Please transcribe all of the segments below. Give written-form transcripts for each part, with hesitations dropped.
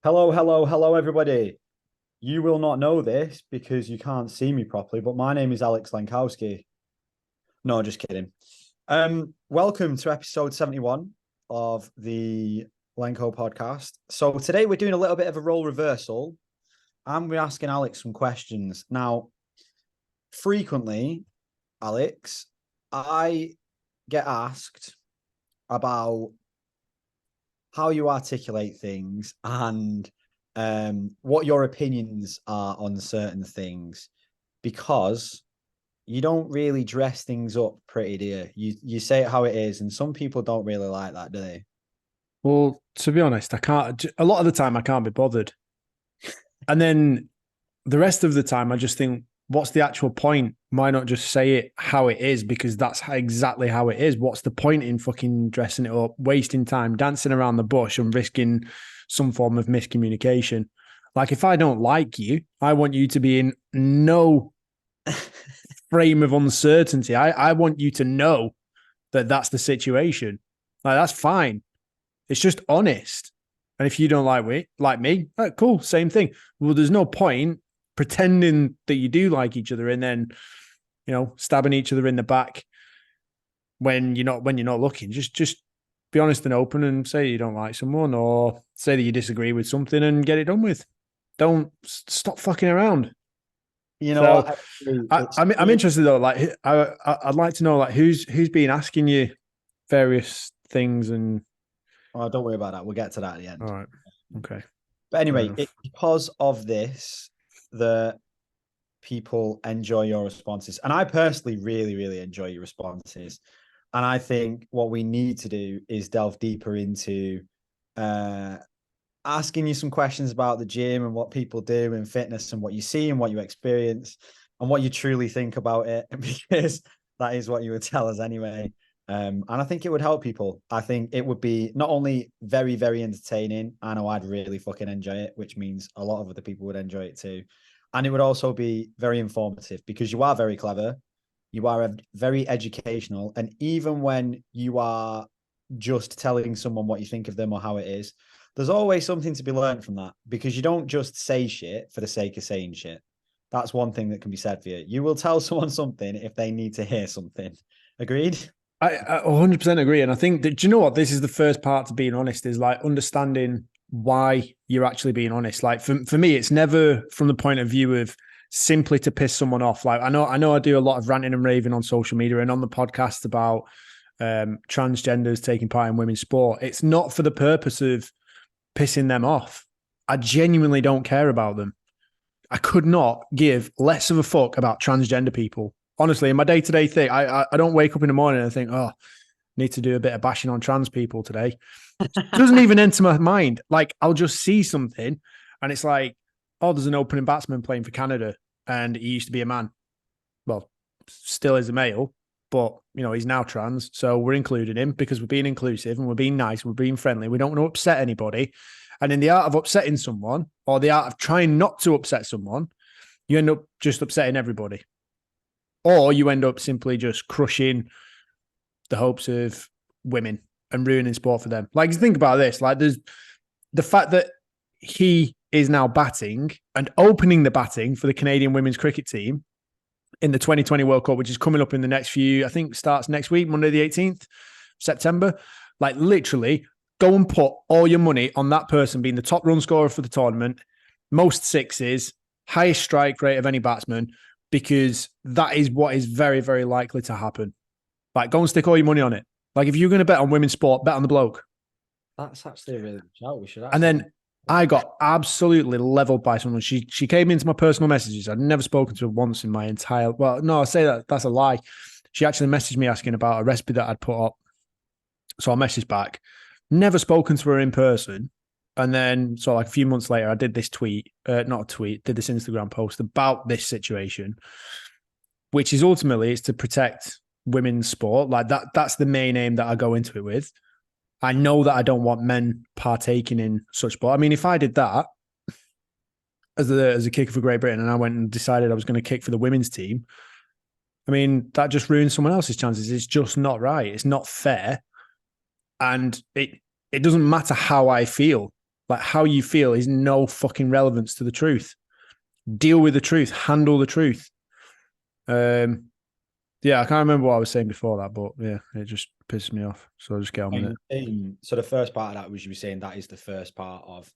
Hello, hello, hello, everybody. You will not know this because you can't see me properly, but my name is Alex Lenkowski. No, just kidding. Welcome to episode 71 of the Lenko podcast. So today we're doing a little bit of a role reversal. I'm asking Alex some questions. Now, frequently, Alex, I get asked about how you articulate things and what your opinions are on certain things, because you don't really dress things up pretty, do you? You say it how it is, and some people don't really like that, do they? Well, to be honest, I can't. A lot of the time, I can't be bothered, and then the rest of the time, I just think, what's the actual point? Why not just say it how it is? Because that's exactly how it is. What's the point in fucking dressing it up, wasting time, dancing around the bush, and risking some form of miscommunication? Like, if I don't like you, I want you to be in no frame of uncertainty. I want you to know that that's the situation. Like, that's fine. It's just honest. And if you don't like me, right, cool, same thing. Well, there's no point pretending that you do like each other and then, stabbing each other in the back when you're not looking. Just be honest and open and say you don't like someone, or say that you disagree with something and get it done with. Don't stop fucking around. You know So what? Actually, I'm interested though. Like, I'd like to know, like, who's been asking you various things. And oh, don't worry about that. We'll get to that at the all end. right, okay, But fair anyway, enough. because of this, the people enjoy your responses. And I personally really, really enjoy your responses. And I think what we need to do is delve deeper into uh, asking you some questions about the gym and what people do in fitness and what you see and what you experience and what you truly think about it, because that is what you would tell us anyway. And I think it would help people. I think it would be not only very, very entertaining. I know I'd really fucking enjoy it, which means a lot of other people would enjoy it too. And it would also be very informative because you are very clever. You are very educational. And even when you are just telling someone what you think of them or how it is, there's always something to be learned from that, because you don't just say shit for the sake of saying shit. That's one thing that can be said for you. You will tell someone something if they need to hear something. Agreed? I 100% agree. And I think that, do you know what? This is the first part to being honest, is like understanding why you're actually being honest. Like, for me, it's never from the point of view of simply to piss someone off. Like, I know I do a lot of ranting and raving on social media and on the podcast about transgenders taking part in women's sport. It's not for the purpose of pissing them off. I genuinely don't care about them. I could not give less of a fuck about transgender people. Honestly, in my day-to-day thing, I don't wake up in the morning and think, oh, I need to do a bit of bashing on trans people today. It doesn't even enter my mind. Like, I'll just see something and it's like, oh, there's an opening batsman playing for Canada and he used to be a man. Well, still is a male, but he's now trans. So we're including him because we're being inclusive and we're being nice, we're being friendly. We don't want to upset anybody. And in the art of upsetting someone, or the art of trying not to upset someone, you end up just upsetting everybody. Or you end up simply just crushing the hopes of women and ruining sport for them. Like, think about this. Like, there's the fact that he is now batting and opening the batting for the Canadian women's cricket team in the 2020 World Cup, which is coming up in the next few, I think starts next week, Monday the 18th, September. Like, literally, go and put all your money on that person being the top run scorer for the tournament, most sixes, highest strike rate of any batsman, because that is what is very, very likely to happen. Like, go and stick all your money on it. Like, if you're going to bet on women's sport, bet on the bloke. That's actually a really good shout. We should And actually. then I got absolutely leveled by someone. She came into my personal messages. I'd never spoken to her once in my entire. Well, no, I say that's a lie. She actually messaged me asking about a recipe that I'd put up. So I messaged back. Never spoken to her in person. And then, so like a few months later, I did this tweet, not a tweet, did this Instagram post about this situation, which is ultimately it's to protect women's sport. Like, that's the main aim that I go into it with. I know that I don't want men partaking in such sport. I mean, if I did that as a kicker for Great Britain and I went and decided I was going to kick for the women's team, I mean, that just ruins someone else's chances. It's just not right. It's not fair. And it doesn't matter how I feel. Like how you feel is no fucking relevance to the truth. Deal with the truth, handle the truth. Yeah, I can't remember what I was saying before that, but yeah, it just pisses me off. So I'll just get on with it. So the first part of that was you were saying that is the first part of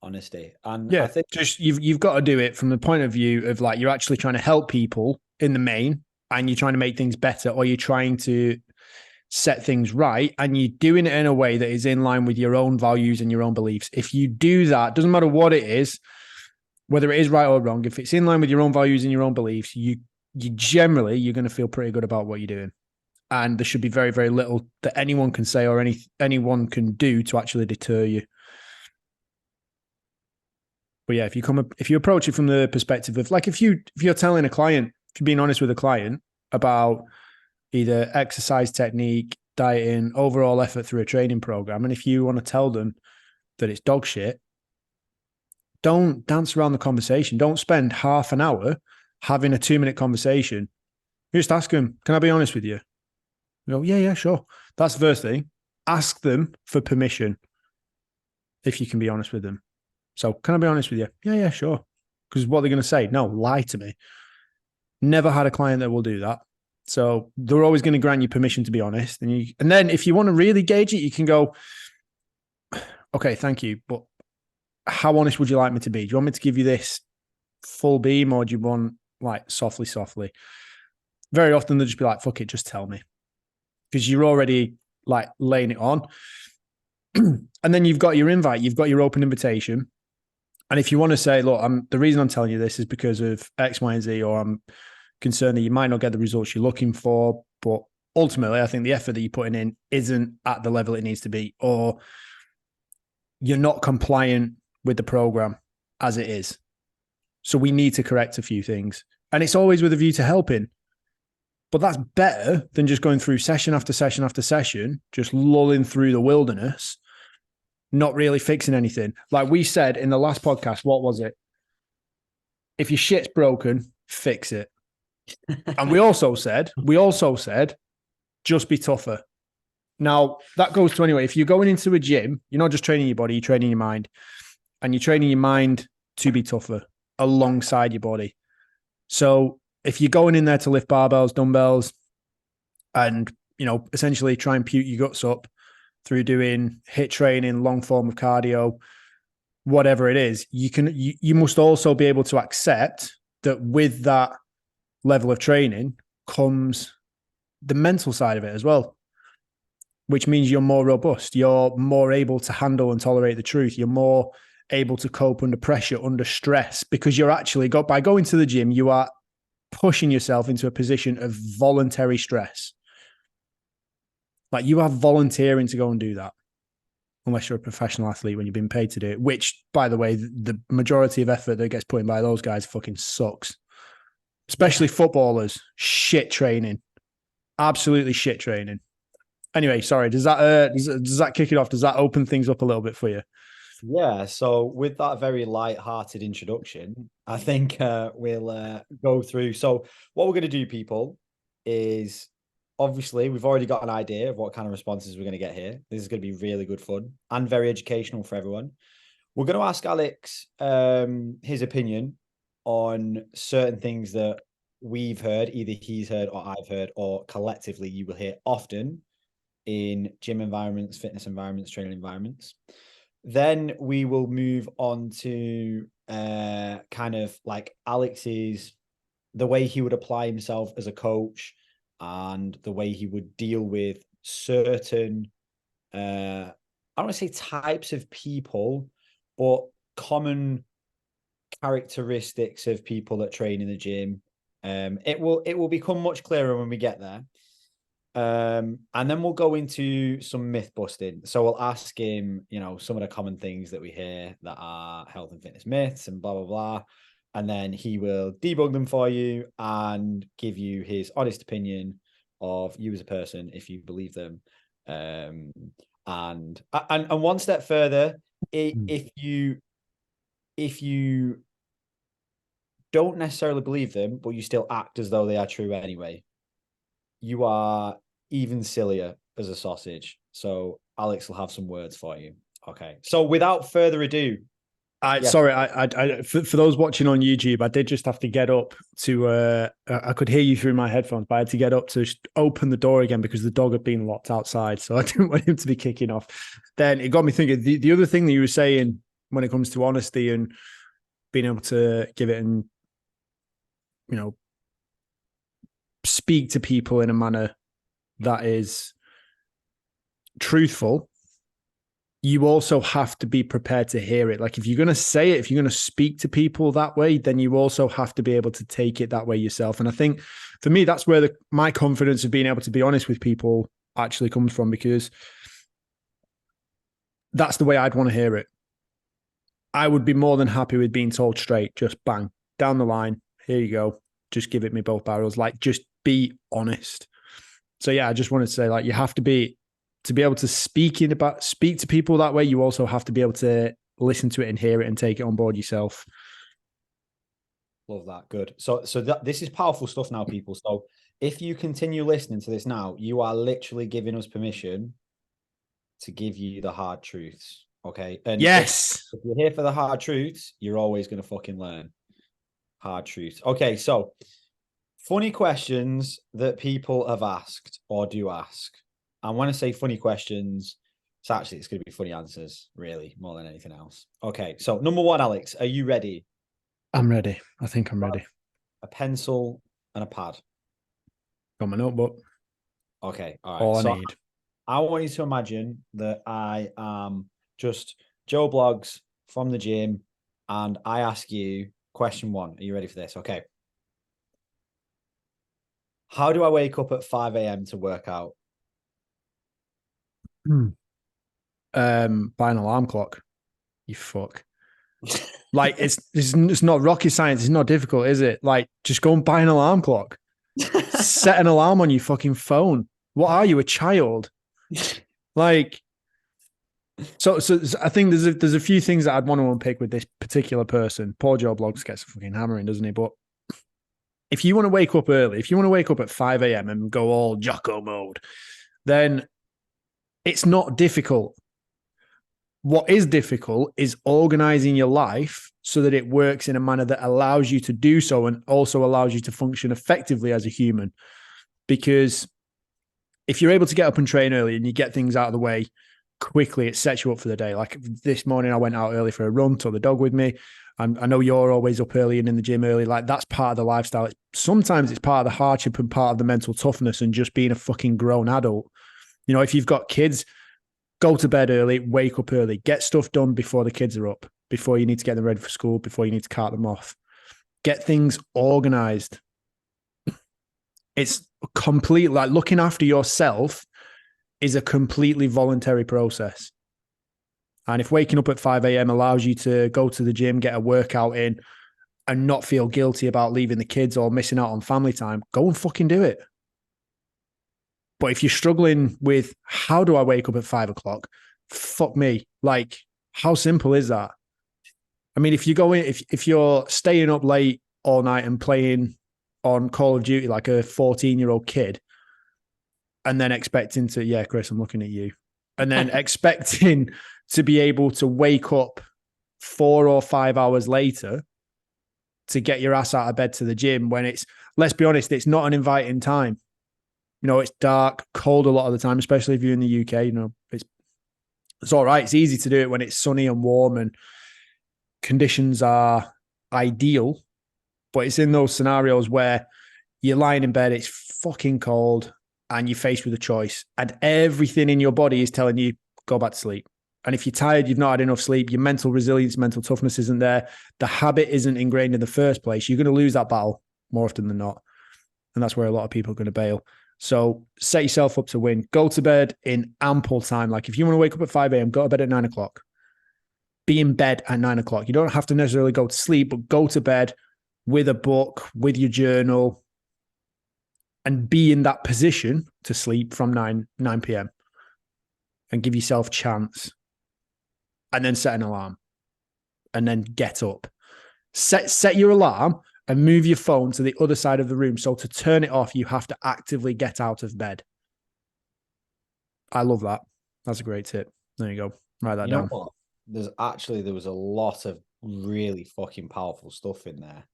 honesty. And I Yeah, think just you've got to do it from the point of view of like you're actually trying to help people in the main and you're trying to make things better, or you're trying to set things right and you're doing it in a way that is in line with your own values and your own beliefs. If you do that, doesn't matter what it is, whether it is right or wrong, if it's in line with your own values and your own beliefs, you generally you're going to feel pretty good about what you're doing. And there should be very, very little that anyone can say or anyone can do to actually deter you. But yeah, if you approach it from the perspective of like if you're telling a client, if you're being honest with a client about either exercise technique, dieting, overall effort through a training program, and if you want to tell them that it's dog shit, don't dance around the conversation. Don't spend half an hour having a 2-minute conversation. You just ask them, can I be honest with you? You go, yeah, sure. That's the first thing. Ask them for permission if you can be honest with them. So, can I be honest with you? Yeah, sure. Because what they're going to say, no, lie to me. Never had a client that will do that. So they're always going to grant you permission to be honest. And then if you want to really gauge it, you can go, okay, thank you. But how honest would you like me to be? Do you want me to give you this full beam or do you want like softly? Very often they'll just be like, fuck it, just tell me. Because you're already like laying it on. And then you've got your invite, you've got your open invitation. And if you want to say, look, the reason I'm telling you this is because of X, Y, and Z, or I'm concerned that you might not get the results you're looking for, but ultimately I think the effort that you're putting in isn't at the level it needs to be, or you're not compliant with the program as it is. So we need to correct a few things. And it's always with a view to helping. But that's better than just going through session after session after session, just lulling through the wilderness, not really fixing anything. Like we said in the last podcast, what was it? If your shit's broken, fix it. And we also said, just be tougher. Now, that goes to anyway. If you're going into a gym, you're not just training your body, you're training your mind. And you're training your mind to be tougher alongside your body. So if you're going in there to lift barbells, dumbbells, and, essentially try and puke your guts up through doing HIIT training, long form of cardio, whatever it is, you must also be able to accept that with that level of training comes the mental side of it as well, which means you're more robust. You're more able to handle and tolerate the truth. You're more able to cope under pressure, under stress, because you're actually by going to the gym, you are pushing yourself into a position of voluntary stress. Like you are volunteering to go and do that, unless you're a professional athlete when you've been paid to do it, which, by the way, the majority of effort that gets put in by those guys fucking sucks. Especially footballers, shit training, absolutely shit training. Anyway, sorry, does that kick it off? Does that open things up a little bit for you? Yeah, so with that very light-hearted introduction, I think we'll go through. So what we're going to do, people, is obviously we've already got an idea of what kind of responses we're going to get here. This is going to be really good fun and very educational for everyone. We're going to ask Alex his opinion on certain things that we've heard, either he's heard or I've heard, or collectively you will hear often in gym environments, fitness environments, training environments. Then we will move on to kind of like Alex's, the way he would apply himself as a coach and the way he would deal with certain, I don't want to say types of people, but common characteristics of people that train in the gym. It will become much clearer when we get there. And then we'll go into some myth busting. So we'll ask him, some of the common things that we hear that are health and fitness myths and blah, blah, blah. And then he will debug them for you and give you his honest opinion of you as a person, if you believe them. And one step further, if you don't necessarily believe them, but you still act as though they are true anyway, you are even sillier as a sausage. So Alex will have some words for you. Okay. So without further ado, Sorry, for those watching on YouTube, I did just have to get up to. I could hear you through my headphones, but I had to get up to open the door again because the dog had been locked outside, so I didn't want him to be kicking off. Then it got me thinking. The other thing that you were saying when it comes to honesty and being able to give it and speak to people in a manner that is truthful, you also have to be prepared to hear it. Like if you're going to say it, if you're going to speak to people that way, then you also have to be able to take it that way yourself. And I think for me, that's where my confidence of being able to be honest with people actually comes from, because that's the way I'd want to hear it. I would be more than happy with being told straight, just bang, down the line, here you go, just give it me both barrels. Like, just be honest. So yeah, I just wanted to say, like, you have to be able to speak to people that way. You also have to be able to listen to it and hear it and take it on board yourself. Love that. Good. So this is powerful stuff now, people. So if you continue listening to this now, you are literally giving us permission to give you the hard truths. Okay. And yes, if you're here for the hard truths, you're always going to fucking learn hard truths. Okay. So funny questions that people have asked or do ask. And when I say funny questions, it's going to be funny answers, really, more than anything else. Okay. So number one, Alex, are you ready? I'm ready. I think I'm ready. A pencil and a pad. Got my notebook. Okay. All right. All I need. I want you to imagine that I am just Joe Bloggs from the gym, and I ask you question one. Are you ready for this? Okay. How do I wake up at 5 a.m. to work out? Buy an alarm clock. You fuck. Like, it's not rocket science. It's not difficult, is it? Like, just go and buy an alarm clock. Set an alarm on your fucking phone. What are you, a child? Like, so I think there's a few things that I'd want to unpick with this particular person. Poor Joe Bloggs gets a fucking hammering, doesn't he? But if you want to wake up early, if you want to wake up at 5 a.m. and go all Jocko mode, then it's not difficult. What is difficult is organizing your life so that it works in a manner that allows you to do so and also allows you to function effectively as a human. Because if you're able to get up and train early and you get things out of the way quickly, it sets you up for the day. Like this morning, I went out early for a run, took the dog with me. I know you're always up early and in the gym early. Like, that's part of the lifestyle. Sometimes it's part of the hardship and part of the mental toughness and just being a fucking grown adult. You know, if you've got kids, go to bed early, wake up early, get stuff done before the kids are up, before you need to get them ready for school, before you need to cart them off. Get things organized. It's complete, like, looking after yourself is a completely voluntary process. And if waking up at 5 a.m. allows you to go to the gym, get a workout in, and not feel guilty about leaving the kids or missing out on family time, go and fucking do it. But if you're struggling with, how do I wake up at 5 o'clock? Fuck me. Like, how simple is that? I mean, if you're staying up late all night and playing on Call of Duty like a 14-year-old kid, and then expecting to, yeah, Chris, I'm looking at you, and then expecting to be able to wake up 4 or 5 hours later to get your ass out of bed to the gym when it's, let's be honest, it's not an inviting time. You know, it's dark, cold a lot of the time, especially if you're in the UK. You know, it's all right. It's easy to do it when it's sunny and warm and conditions are ideal. But it's in those scenarios where you're lying in bed, it's fucking cold, and you're faced with a choice, and everything in your body is telling you, go back to sleep. And if you're tired, you've not had enough sleep, your mental resilience, mental toughness isn't there, the habit isn't ingrained in the first place, you're going to lose that battle more often than not. And that's where a lot of people are going to bail. So set yourself up to win. Go to bed in ample time. Like, if you want to wake up at 5 a.m., go to bed at 9 o'clock. Be in bed at 9 o'clock. You don't have to necessarily go to sleep, but go to bed with a book, with your journal, and be in that position to sleep from 9 p.m. and give yourself a chance. And then set an alarm. And then get up. Set your alarm and move your phone to the other side of the room. So to turn it off, you have to actively get out of bed. I love that. That's a great tip. There you go. Write that You know down. what? There was a lot of really fucking powerful stuff in there.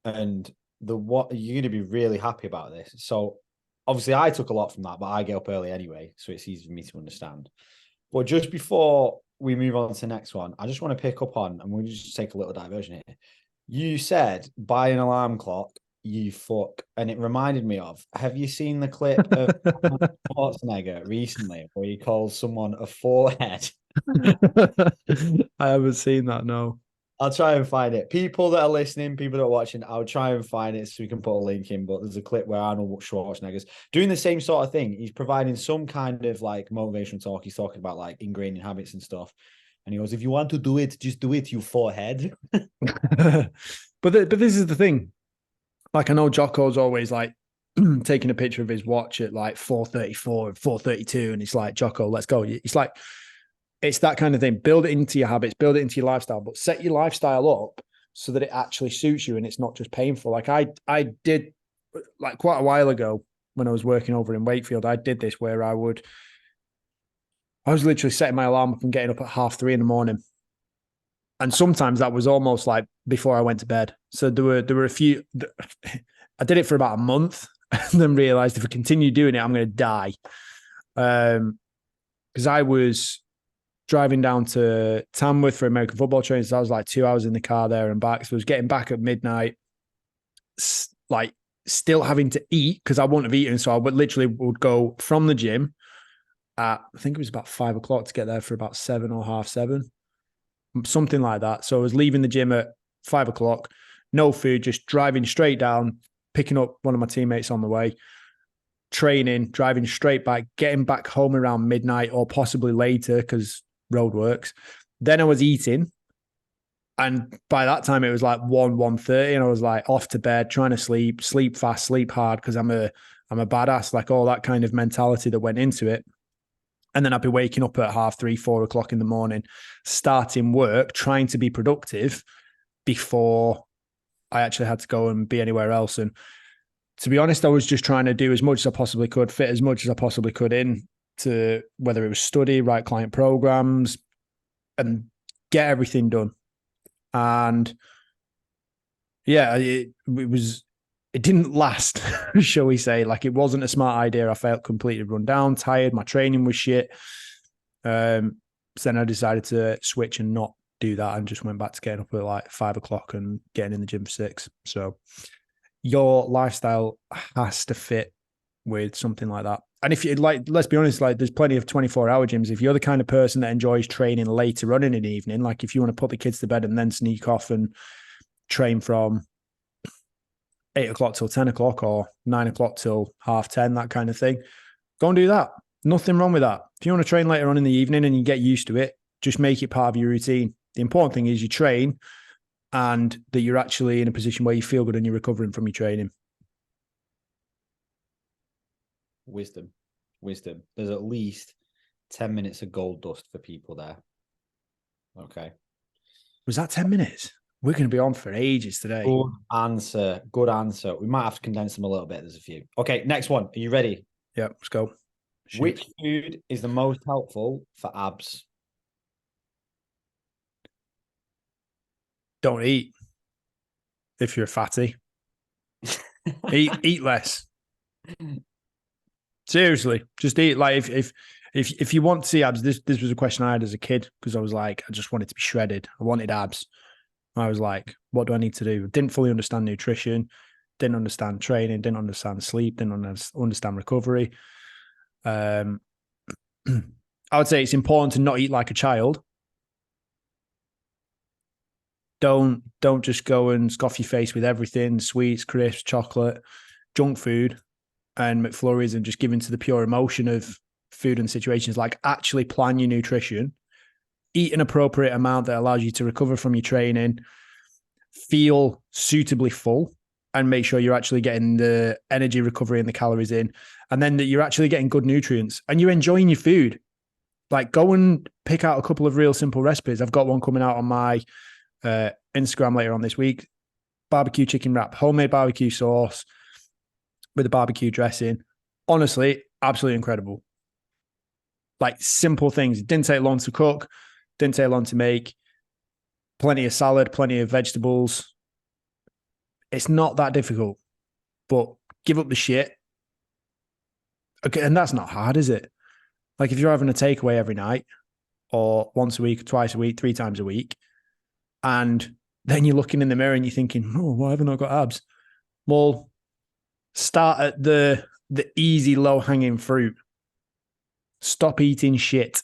And what you're going to be really happy about this. So obviously I took a lot from that, but I get up early anyway, so it's easy for me to understand. But just before we move on to the next one, I just want to pick up on, and we'll just take a little diversion here. You said buy an alarm clock, you fuck. And it reminded me of, have you seen the clip of Schwarzenegger recently where he calls someone a forehead? I haven't seen that, no. I'll try and find it. People that are listening, people that are watching, I'll try and find it so we can put a link in. But there's a clip where Arnold Schwarzenegger's doing the same sort of thing. He's providing some kind of like motivational talk. He's talking about like ingraining habits and stuff. And he goes, if you want to do it, just do it, you forehead. But this is the thing. Like, I know Jocko's always like taking a picture of his watch at like 4:34, 4:32, and it's like, Jocko, let's go. It's like, it's that kind of thing. Build it into your habits, build it into your lifestyle, but set your lifestyle up so that it actually suits you and it's not just painful. Like I did, like quite a while ago when I was working over in Wakefield, I did this where I was literally setting my alarm up and getting up at 3:30 in the morning. And sometimes that was almost like before I went to bed. So there were a few, I did it for about a month and then realized if I continue doing it, I'm going to die. Because I was driving down to Tamworth for American football training. So I was like 2 hours in the car there and back. So I was getting back at midnight, like still having to eat because I wouldn't have eaten. So I would go from the gym at, I think it was about 5 o'clock to get there for about 7 or 7:30, something like that. So I was leaving the gym at 5 o'clock, no food, just driving straight down, picking up one of my teammates on the way, training, driving straight back, getting back home around midnight or possibly later because roadworks. Then I was eating, and by that time it was like 1:30, and I was like off to bed, trying to sleep fast, sleep hard because I'm a badass, like all that kind of mentality that went into it. And then I'd be waking up at 3:30, 4 o'clock in the morning, starting work, trying to be productive before I actually had to go and be anywhere else. And to be honest, I was just trying to do as much as I possibly could, fit as much as I possibly could in to whether it was study, write client programs, and get everything done. And yeah, it didn't last, shall we say. Like, it wasn't a smart idea. I felt completely run down, tired. My training was shit. So then I decided to switch and not do that and just went back to getting up at like 5 o'clock and getting in the gym for 6. So your lifestyle has to fit with something like that. And if you like, let's be honest, like there's plenty of 24-hour gyms. If you're the kind of person that enjoys training later on in an evening, like if you want to put the kids to bed and then sneak off and train from 8 o'clock till 10 o'clock or 9 o'clock till 10:30, that kind of thing, go and do that. Nothing wrong with that. If you want to train later on in the evening and you get used to it, just make it part of your routine. The important thing is you train and that you're actually in a position where you feel good and you're recovering from your training. Wisdom. There's at least 10 minutes of gold dust for people there. Okay. Was that 10 minutes? We're going to be on for ages today. Good answer. We might have to condense them a little bit. There's a few. Okay, next one. Are you ready? Yeah, let's go. Shoot. Which food is the most helpful for abs? Don't eat if you're a fatty. eat less. Seriously, just eat. Like if you want to see abs, this was a question I had as a kid because I was like, I just wanted to be shredded. I wanted abs. I was like, what do I need to do? Didn't fully understand nutrition, didn't understand training, didn't understand sleep, didn't understand recovery. I would say it's important to not eat like a child. Don't just go and scoff your face with everything, sweets, crisps, chocolate, junk food, and McFlurries, and just give into the pure emotion of food and situations. Like, actually plan your nutrition, eat an appropriate amount that allows you to recover from your training, feel suitably full, and make sure you're actually getting the energy recovery and the calories in, and then that you're actually getting good nutrients and you're enjoying your food. Like, go and pick out a couple of real simple recipes. I've got one coming out on my Instagram later on this week. Barbecue chicken wrap, homemade barbecue sauce with a barbecue dressing. Honestly, absolutely incredible. Like, simple things. It didn't take long to cook. Didn't take long to make. Plenty of salad, plenty of vegetables. It's not that difficult, but give up the shit. Okay, and that's not hard, is it? Like if you're having a takeaway every night or once a week, twice a week, 3 times a week, and then you're looking in the mirror and you're thinking, oh, why haven't I got abs? Well, start at the easy, low-hanging fruit. Stop eating shit.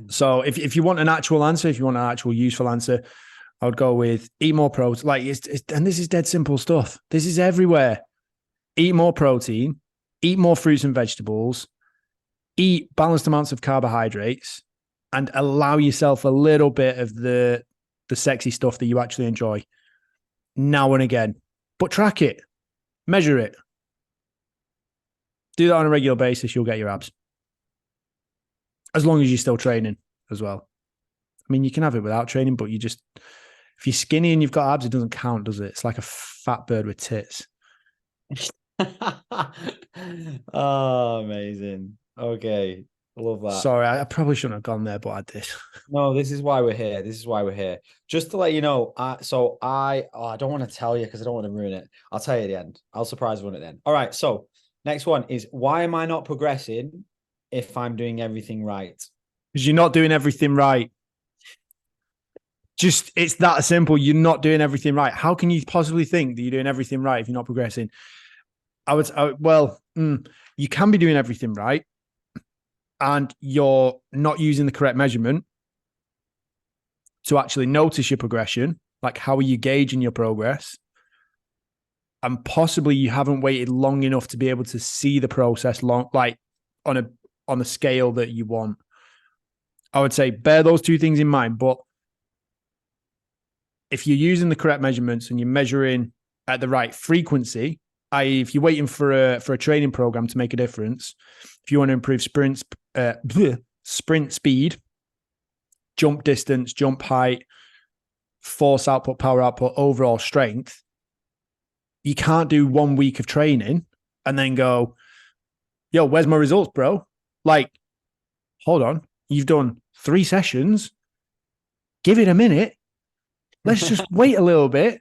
So if you want an actual answer, if you want an actual useful answer, I would go with eat more protein. Like and this is dead simple stuff. This is everywhere. Eat more protein, eat more fruits and vegetables, eat balanced amounts of carbohydrates, and allow yourself a little bit of the sexy stuff that you actually enjoy now and again. But track it, measure it. Do that on a regular basis, you'll get your abs. As long as you're still training as well. I mean, you can have it without training, but if you're skinny and you've got abs, it doesn't count, does it? It's like a fat bird with tits. Oh, amazing. Okay. I love that. Sorry, I probably shouldn't have gone there, but I did. No, this is why we're here. This is why we're here. Just to let you know, I don't want to tell you because I don't want to ruin it. I'll tell you at the end. I'll surprise everyone at the end. All right. So next one is, why am I not progressing if I'm doing everything right? Because you're not doing everything right. Just, it's that simple. You're not doing everything right. How can you possibly think that you're doing everything right if you're not progressing? You can be doing everything right and you're not using the correct measurement to actually notice your progression. Like, how are you gauging your progress? And possibly you haven't waited long enough to be able to see the process on a scale that you want. I would say bear those two things in mind. But if you're using the correct measurements and you're measuring at the right frequency, i.e., if you're waiting for a training program to make a difference, if you want to improve sprint speed, jump distance, jump height, force output, power output, overall strength, you can't do 1 week of training and then go, yo, where's my results, bro? Like, hold on, you've done 3 sessions. Give it a minute. Let's just wait a little bit.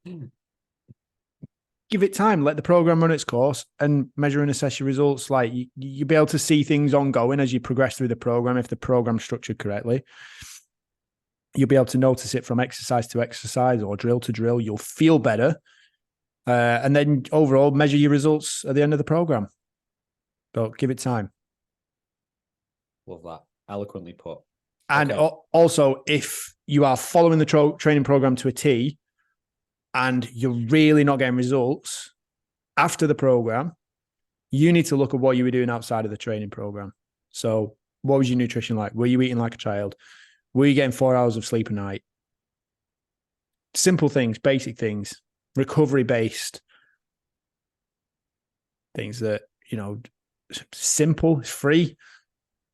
Give it time. Let the program run its course and measure and assess your results. Like, you'll be able to see things ongoing as you progress through the program. If the program's structured correctly, you'll be able to notice it from exercise to exercise or drill to drill. You'll feel better. And then overall measure your results at the end of the program. But give it time. Love that. Eloquently put. And also, if you are following the training program to a T and you're really not getting results after the program, you need to look at what you were doing outside of the training program. So what was your nutrition like? Were you eating like a child? Were you getting 4 hours of sleep a night? Simple things, basic things, recovery-based things that, simple, free.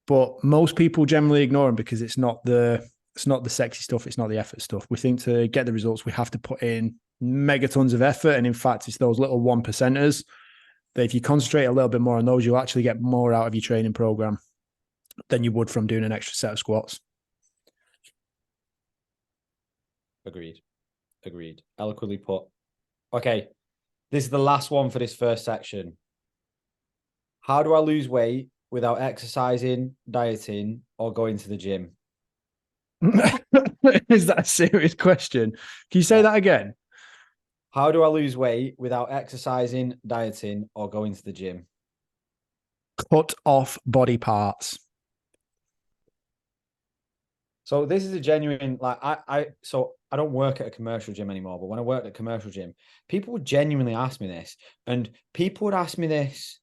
But most people generally ignore them because it's not the sexy stuff. It's not the effort stuff. We think to get the results, we have to put in megatons of effort. And in fact, it's those little 1%ers that if you concentrate a little bit more on those, you'll actually get more out of your training program than you would from doing an extra set of squats. Agreed. Eloquently put. Okay. This is the last one for this first section. How do I lose weight without exercising, dieting, or going to the gym? Is that a serious question? Can you say that again? How do I lose weight without exercising, dieting, or going to the gym? Cut off body parts. So this is a genuine, like, I don't work at a commercial gym anymore, but when I worked at a commercial gym, people would genuinely ask me this, and people would ask me this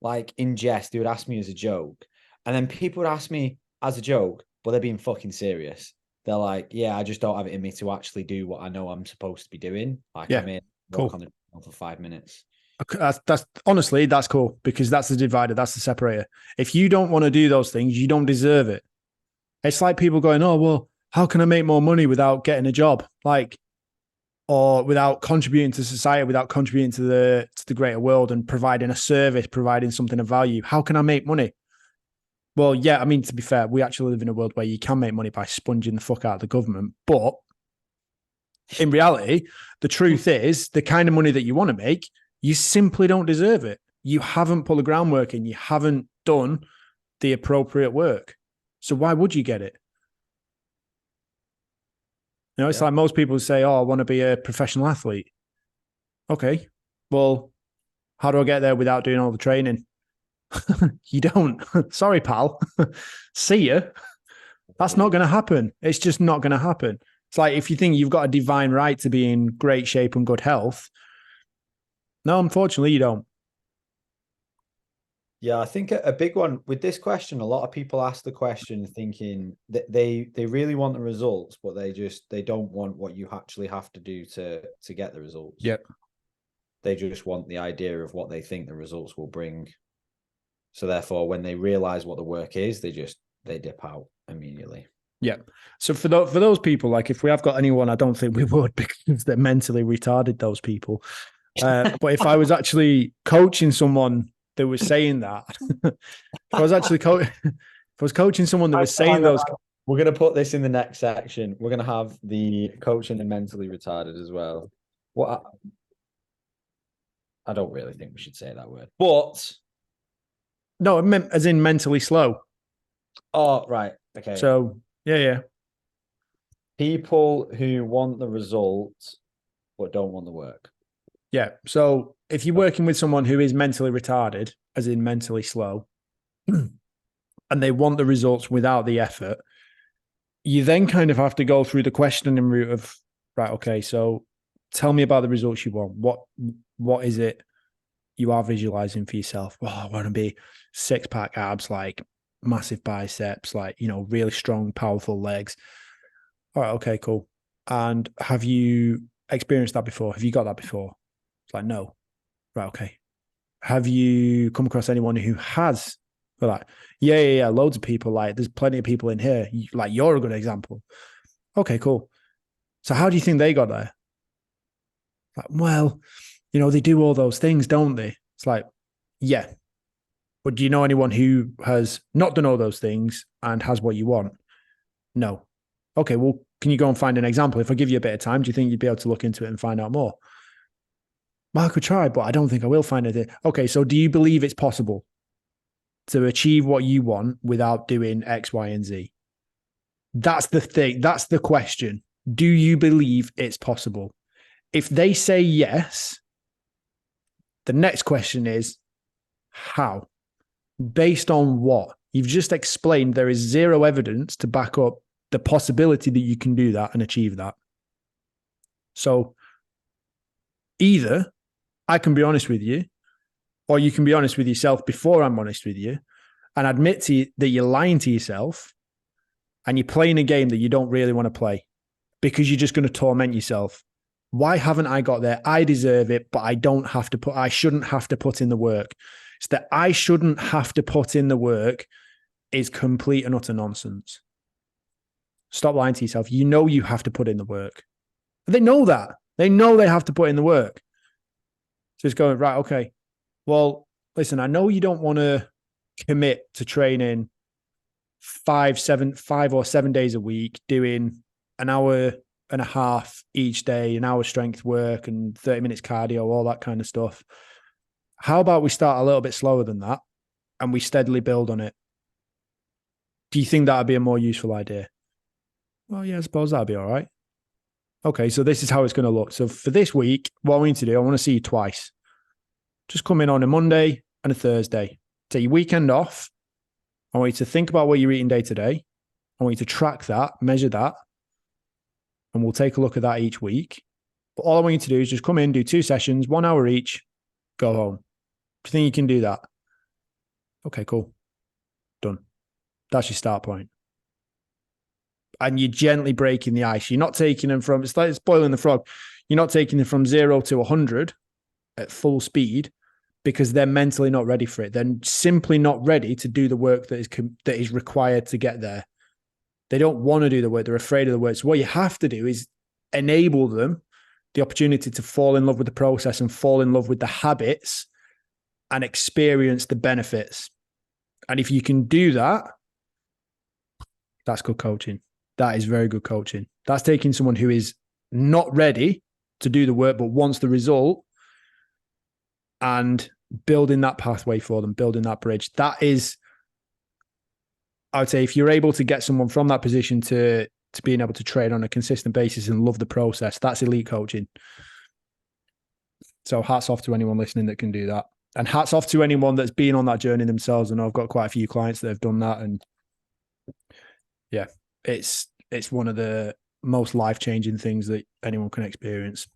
like in jest. They would ask me as a joke, and then people would ask me as a joke, but they're being fucking serious. They're like, yeah, I just don't have it in me to actually do what I know I'm supposed to be doing. Like, I may walk on the treadmill for 5 minutes. That's honestly, that's cool, because that's the divider, that's the separator. If you don't want to do those things, you don't deserve it. It's like people going, oh, well, how can I make more money without getting a job? Like, or without contributing to society, without contributing to the greater world and providing a service, providing something of value. How can I make money? Well, yeah, I mean, to be fair, we actually live in a world where you can make money by sponging the fuck out of the government. But in reality, the truth is the kind of money that you want to make, you simply don't deserve it. You haven't put the groundwork in. You haven't done the appropriate work. So why would you get it? You know, it's like most people say, oh, I want to be a professional athlete. Okay, well, how do I get there without doing all the training? You don't. Sorry, pal. See ya. That's not going to happen. It's just not going to happen. It's like if you think you've got a divine right to be in great shape and good health, no, unfortunately, you don't. Yeah, I think a big one with this question, a lot of people ask the question thinking that they really want the results, but they don't want what you actually have to do to get the results. Yep. They just want the idea of what they think the results will bring. So therefore, when they realize what the work is, they dip out immediately. Yeah. So for those people, like if we have got anyone, I don't think we would because they're mentally retarded, those people. But if I was actually coaching someone that was saying that, if I was coaching someone that was saying those. We're going to put this in the next section. We're going to have the coaching and mentally retarded as well. What I don't really think we should say that word, but no, it meant as in mentally slow. Oh, right. Okay. So yeah. People who want the results but don't want the work. Yeah. So if you're working with someone who is mentally retarded, as in mentally slow, and they want the results without the effort, you then kind of have to go through the questioning route of, right, okay, so tell me about the results you want. What is it you are visualizing for yourself? Oh, I want to be 6-pack abs, like massive biceps, like, really strong, powerful legs. All right, okay, cool. And have you experienced that before? Have you got that before? It's like, no. Right, okay. Have you come across anyone who has? We're like, yeah, loads of people. Like, there's plenty of people in here. Like, you're a good example. Okay, cool. So how do you think they got there? Like, well, they do all those things, don't they? It's like, yeah. But do you know anyone who has not done all those things and has what you want? No. Okay, well, can you go and find an example? If I give you a bit of time, do you think you'd be able to look into it and find out more? Well, I could try, but I don't think I will find it. Okay, so do you believe it's possible to achieve what you want without doing X, Y, and Z? That's the thing. That's the question. Do you believe it's possible? If they say yes, the next question is how? Based on what? You've just explained there is zero evidence to back up the possibility that you can do that and achieve that. So either I can be honest with you, or you can be honest with yourself before I'm honest with you and admit to you that you're lying to yourself and you're playing a game that you don't really want to play because you're just going to torment yourself. Why haven't I got there? I deserve it, but I shouldn't have to put in the work. It's that I shouldn't have to put in the work is complete and utter nonsense. Stop lying to yourself. You know you have to put in the work. They know that. They know they have to put in the work. So it's going, right, okay. Well, listen, I know you don't want to commit to training 5 or 7 days a week, doing an hour and a half each day, an hour strength work and 30 minutes cardio, all that kind of stuff. How about we start a little bit slower than that and we steadily build on it? Do you think that would be a more useful idea? Well, yeah, I suppose that'd be all right. Okay, so this is how it's going to look. So for this week, what I need to do, I want to see you twice. Just come in on a Monday and a Thursday. Take your weekend off. I want you to think about what you're eating day to day. I want you to track that, measure that, and we'll take a look at that each week. But all I want you to do is just come in, do 2 sessions, 1 hour each, go home. Do you think you can do that? Okay, cool. Done. That's your start point. And you're gently breaking the ice. You're not taking them from, it's like boiling the frog. You're not taking them from 0 to 100 at full speed because they're mentally not ready for it. They're simply not ready to do the work that is required to get there. They don't want to do the work. They're afraid of the work. So what you have to do is enable them the opportunity to fall in love with the process and fall in love with the habits and experience the benefits. And if you can do that, that's good coaching. That is very good coaching. That's taking someone who is not ready to do the work, but wants the result, and building that pathway for them, building that bridge. That is, I would say, if you're able to get someone from that position to being able to train on a consistent basis and love the process, that's elite coaching. So hats off to anyone listening that can do that. And hats off to anyone that's been on that journey themselves. And I've got quite a few clients that have done that. And yeah, it's one of the most life-changing things that anyone can experience.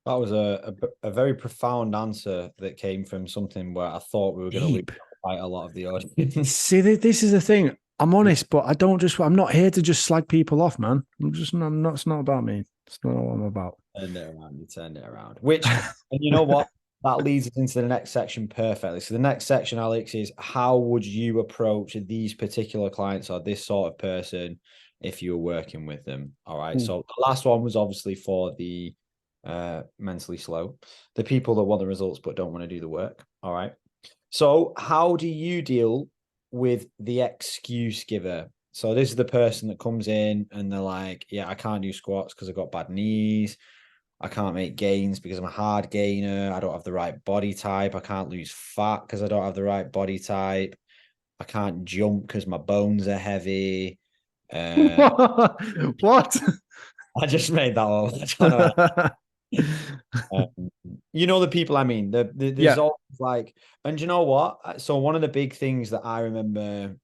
That was a very profound answer that came from something where I thought we were going to lose quite a lot of the audience. See, this is the thing. I'm honest, but I'm not here to just slag people off, man. It's not about me. It's not what I'm about. You turned it around. Which, and you know what? That leads us into the next section perfectly. So the next section, Alex, is how would you approach these particular clients or this sort of person if you were working with them? All right. So the last one was obviously for the mentally slow, the people that want the results but don't want to do the work. All right. So how do you deal with the excuse giver? So this is the person that comes in and they're like, yeah, I can't do squats because I've got bad knees. I can't make gains because I'm a hard gainer. I don't have the right body type. I can't lose fat because I don't have the right body type. I can't jump because my bones are heavy. What? I just made that all. You know the people I mean. There's always like, and you know what? So one of the big things that I remember,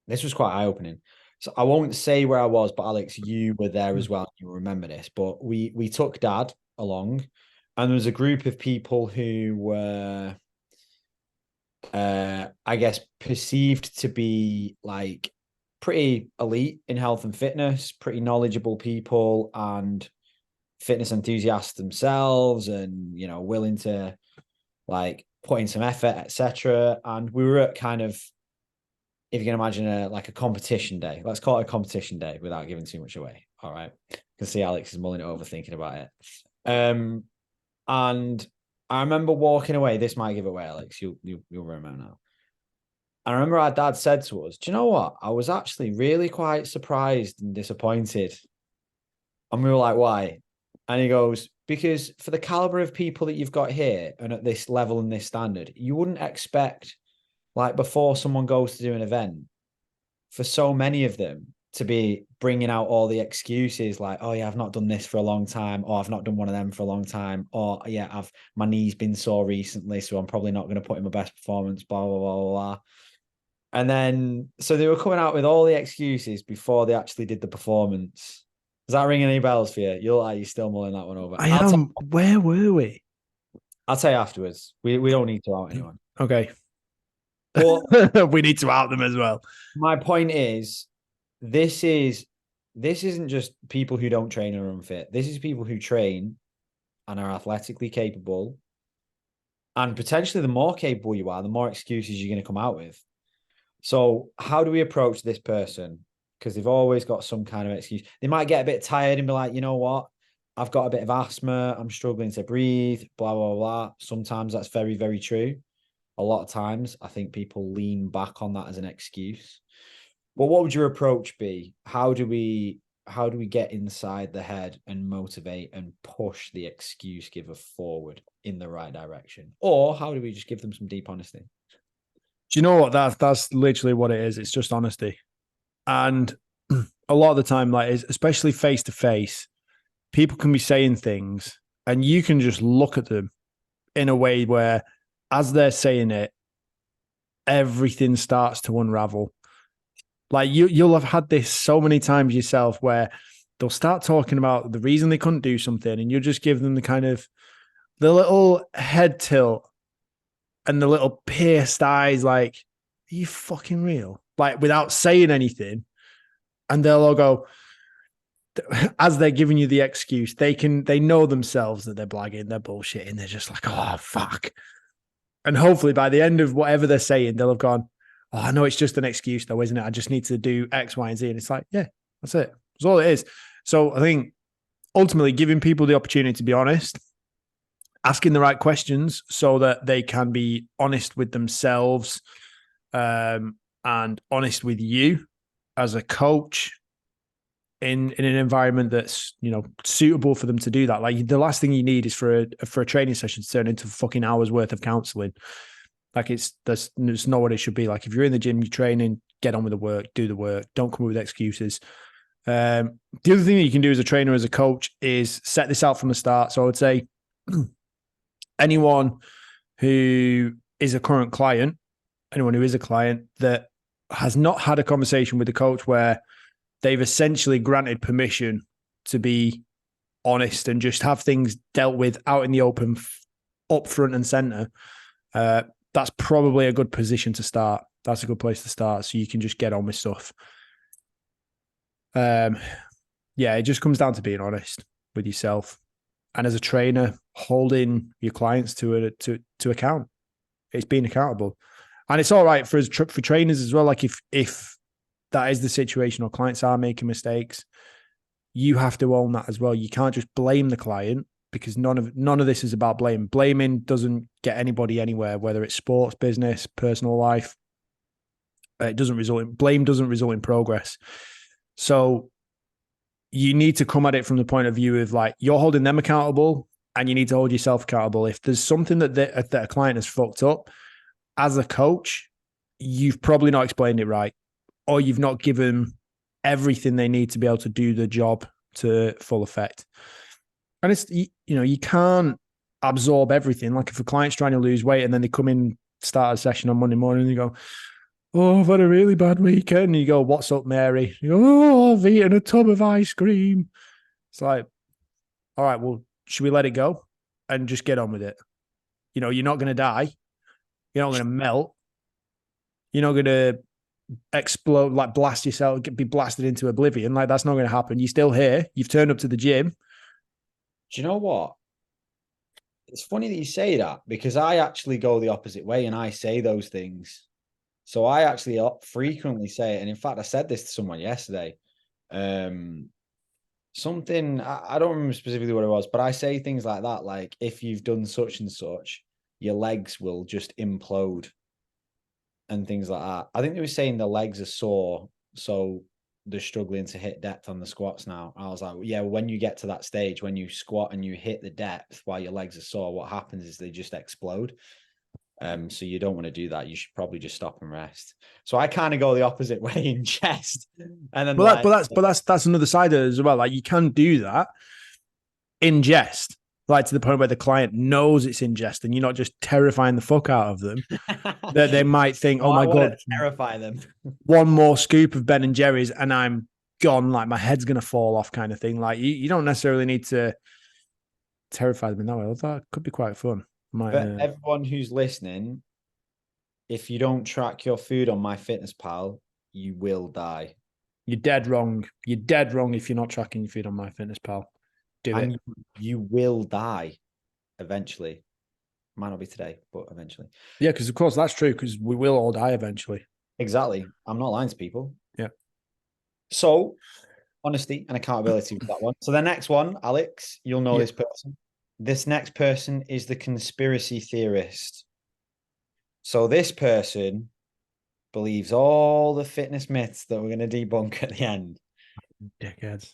this was quite eye-opening. So I won't say where I was, but Alex, you were there as well. You remember this, but we took Dad along, and there was a group of people who were, I guess, perceived to be like pretty elite in health and fitness, pretty knowledgeable people, and fitness enthusiasts themselves, and willing to like put in some effort, etc. And we were at kind of, if you can imagine, a competition day. Let's call it a competition day without giving too much away. All right. You can see Alex is mulling it over, thinking about it. And I remember walking away. This might give away, Alex. You'll remember now. I remember our dad said to us, do you know what? I was actually really quite surprised and disappointed. And we were like, why? And he goes, because for the caliber of people that you've got here and at this level and this standard, you wouldn't expect, like, before someone goes to do an event, for so many of them to be bringing out all the excuses like, oh yeah, I've not done this for a long time, or I've not done one of them for a long time, or yeah, my knee's been sore recently, so I'm probably not going to put in my best performance, blah, blah, blah, blah. And then, so they were coming out with all the excuses before they actually did the performance. Does that ring any bells for you? You're still mulling that one over. Where were we? I'll tell you afterwards. We don't need to out anyone. Okay. But we need to out them as well. My point is, this isn't just people who don't train or are unfit. This is people who train and are athletically capable. And potentially the more capable you are, the more excuses you're going to come out with. So how do we approach this person? Because they've always got some kind of excuse. They might get a bit tired and be like, you know what? I've got a bit of asthma. I'm struggling to breathe, blah, blah, blah. Sometimes that's very, very true. A lot of times I think people lean back on that as an excuse. But what would your approach be? How do we get inside the head and motivate and push the excuse giver forward in the right direction? Or how do we just give them some deep honesty? Do you know what? That's literally what it is. It's just honesty. And a lot of the time, like, especially face to face, people can be saying things and you can just look at them in a way where, as they're saying it, everything starts to unravel. Like you'll have had this so many times yourself where they'll start talking about the reason they couldn't do something, and you just give them the little head tilt and the little pierced eyes, like, are you fucking real? Like, without saying anything. And they'll all go, as they're giving you the excuse, they know themselves that they're blagging, they're bullshitting. They're just like, oh, fuck. And hopefully by the end of whatever they're saying, they'll have gone, oh, I know it's just an excuse though, isn't it? I just need to do X, Y, and Z. And it's like, yeah, that's it. That's all it is. So I think ultimately giving people the opportunity to be honest asking the right questions so that they can be honest with themselves, and honest with you as a coach in an environment that's, you know, suitable for them to do that. Like, the last thing you need is for a training session to turn into fucking hours worth of counseling. Like, that's not what it should be. Like, if you're in the gym, you're training, get on with the work, do the work, don't come up with excuses. The other thing that you can do as a trainer, as a coach, is set this out from the start. So I would say anyone who is a current client, anyone who is a client that has not had a conversation with the coach where they've essentially granted permission to be honest and just have things dealt with out in the open, up front and center, that's probably a good position to start. That's a good place to start, so you can just get on with stuff. Yeah, it just comes down to being honest with yourself, and as a trainer, holding your clients to account. It's being accountable, and it's all right for trainers as well. Like, if that is the situation, or clients are making mistakes, you have to own that as well. You can't just blame the client, because none of this is about blame. Blaming doesn't get anybody anywhere, whether it's sports, business, personal life. Blame doesn't result in progress. So you need to come at it from the point of view of, like, you're holding them accountable, and you need to hold yourself accountable. If there's something that a client has fucked up, as a coach, you've probably not explained it right, or you've not given everything they need to be able to do the job to full effect. And it's, you know, you can't absorb everything. Like, if a client's trying to lose weight and then they come in, start a session on Monday morning, and you go, "Oh, I've had a really bad weekend." And you go, "What's up, Mary?" You go, "Oh, I've eaten a tub of ice cream." It's like, all right, well, should we let it go and just get on with it? You know, you're not going to die. You're not going to melt. You're not going to explode, like blast yourself, be blasted into oblivion. Like, that's not going to happen. You're still here. You've turned up to the gym. Do you know what? It's funny that you say that, because I actually go the opposite way and I say those things. So I actually frequently say it. And in fact, I said this to someone yesterday. Something, I don't remember specifically what it was, but I say things like that. Like, if you've done such and such, your legs will just implode and things like that. I think they were saying the legs are sore, so they're struggling to hit depth on the squats now. I was like, yeah, when you get to that stage, when you squat and you hit the depth while your legs are sore, what happens is they just explode. So you don't want to do that. You should probably just stop and rest. So I kind of go the opposite way in chest. And then, but that's another side of it as well. Like, you can do that in jest, like, to the point where the client knows it's in jest, and you're not just terrifying the fuck out of them. That they might think, "Oh my God, terrify them." One more scoop of Ben and Jerry's and I'm gone. Like, my head's going to fall off," kind of thing. Like, you don't necessarily need to terrify them in that way. That could be quite fun. But everyone who's listening, if you don't track your food on MyFitnessPal, you will die. You're dead wrong. You're dead wrong if you're not tracking your food on MyFitnessPal. Do it. You will die eventually. Might not be today, but eventually. Yeah, because of course that's true, because we will all die eventually. Exactly. I'm not lying to people. Yeah. So, honesty and accountability with that one. So the next one, Alex, you'll know this person. This next person is the conspiracy theorist. So this person believes all the fitness myths that we're going to debunk at the end. Dickheads.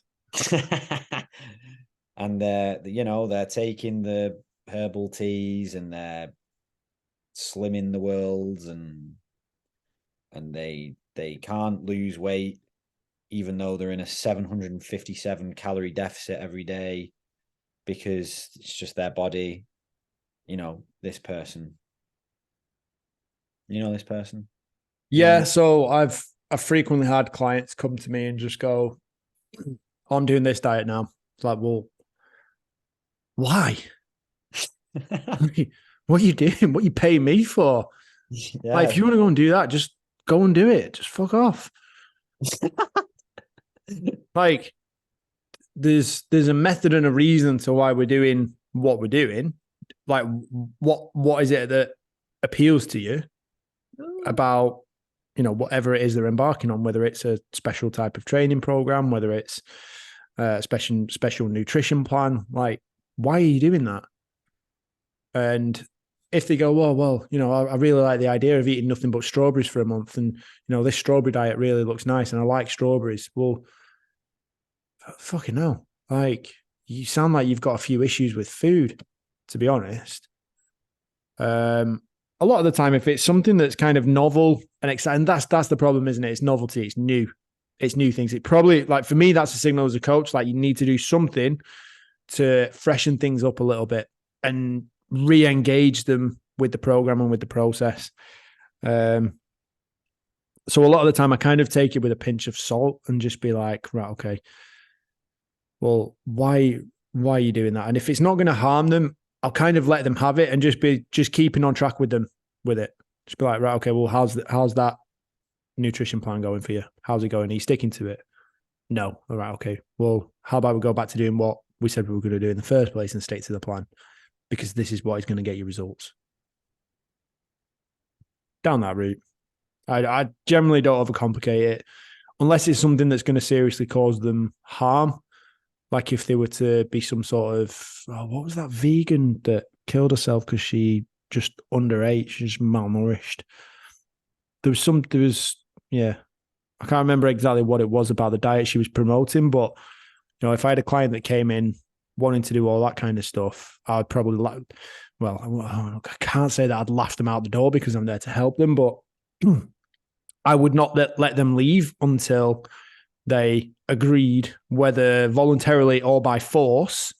And they're taking the herbal teas and they're slimming the world, and they can't lose weight even though they're in a 757 calorie deficit every day, because it's just their body. You know, this person. You know this person? Yeah, so I've frequently had clients come to me and just go, "I'm doing this diet now." It's like, well, why? What are you doing? What are you paying me for? Yeah. Like, if you want to go and do that, just go and do it. Just fuck off. Like, there's a method and a reason to why we're doing what we're doing. Like, what is it that appeals to you about, you know, whatever it is they're embarking on, whether it's a special type of training program, whether it's a special nutrition plan. Like, why are you doing that? And if they go, well, I really like the idea of eating nothing but strawberries for a month, and this strawberry diet really looks nice, and I like strawberries. Well, fucking hell, like you sound like you've got a few issues with food, to be honest. A lot of the time, if it's something that's kind of novel and exciting, that's the problem, isn't it? It's novelty, it's new things. It probably, like for me, that's a signal as a coach, like you need to do something to freshen things up a little bit and re-engage them with the program and with the process. So a lot of the time I kind of take it with a pinch of salt and just be like, right, okay, well, why are you doing that? And if it's not going to harm them, I'll kind of let them have it and just keeping on track with them with it. Just be like, right, okay, well, how's that nutrition plan going for you? How's it going? Are you sticking to it? No. All right, okay. Well, how about we go back to doing what we said we were going to do in the first place and stick to the plan? Because this is what is going to get you results. Down that route. I generally don't overcomplicate it unless it's something that's going to seriously cause them harm. Like if they were to be some sort of, what was that vegan that killed herself because she just underate, she's just malnourished. I can't remember exactly what it was about the diet she was promoting, but if I had a client that came in wanting to do all that kind of stuff, I'd probably I can't say that I'd laugh them out the door because I'm there to help them, but I would not let them leave until they agreed, whether voluntarily or by force,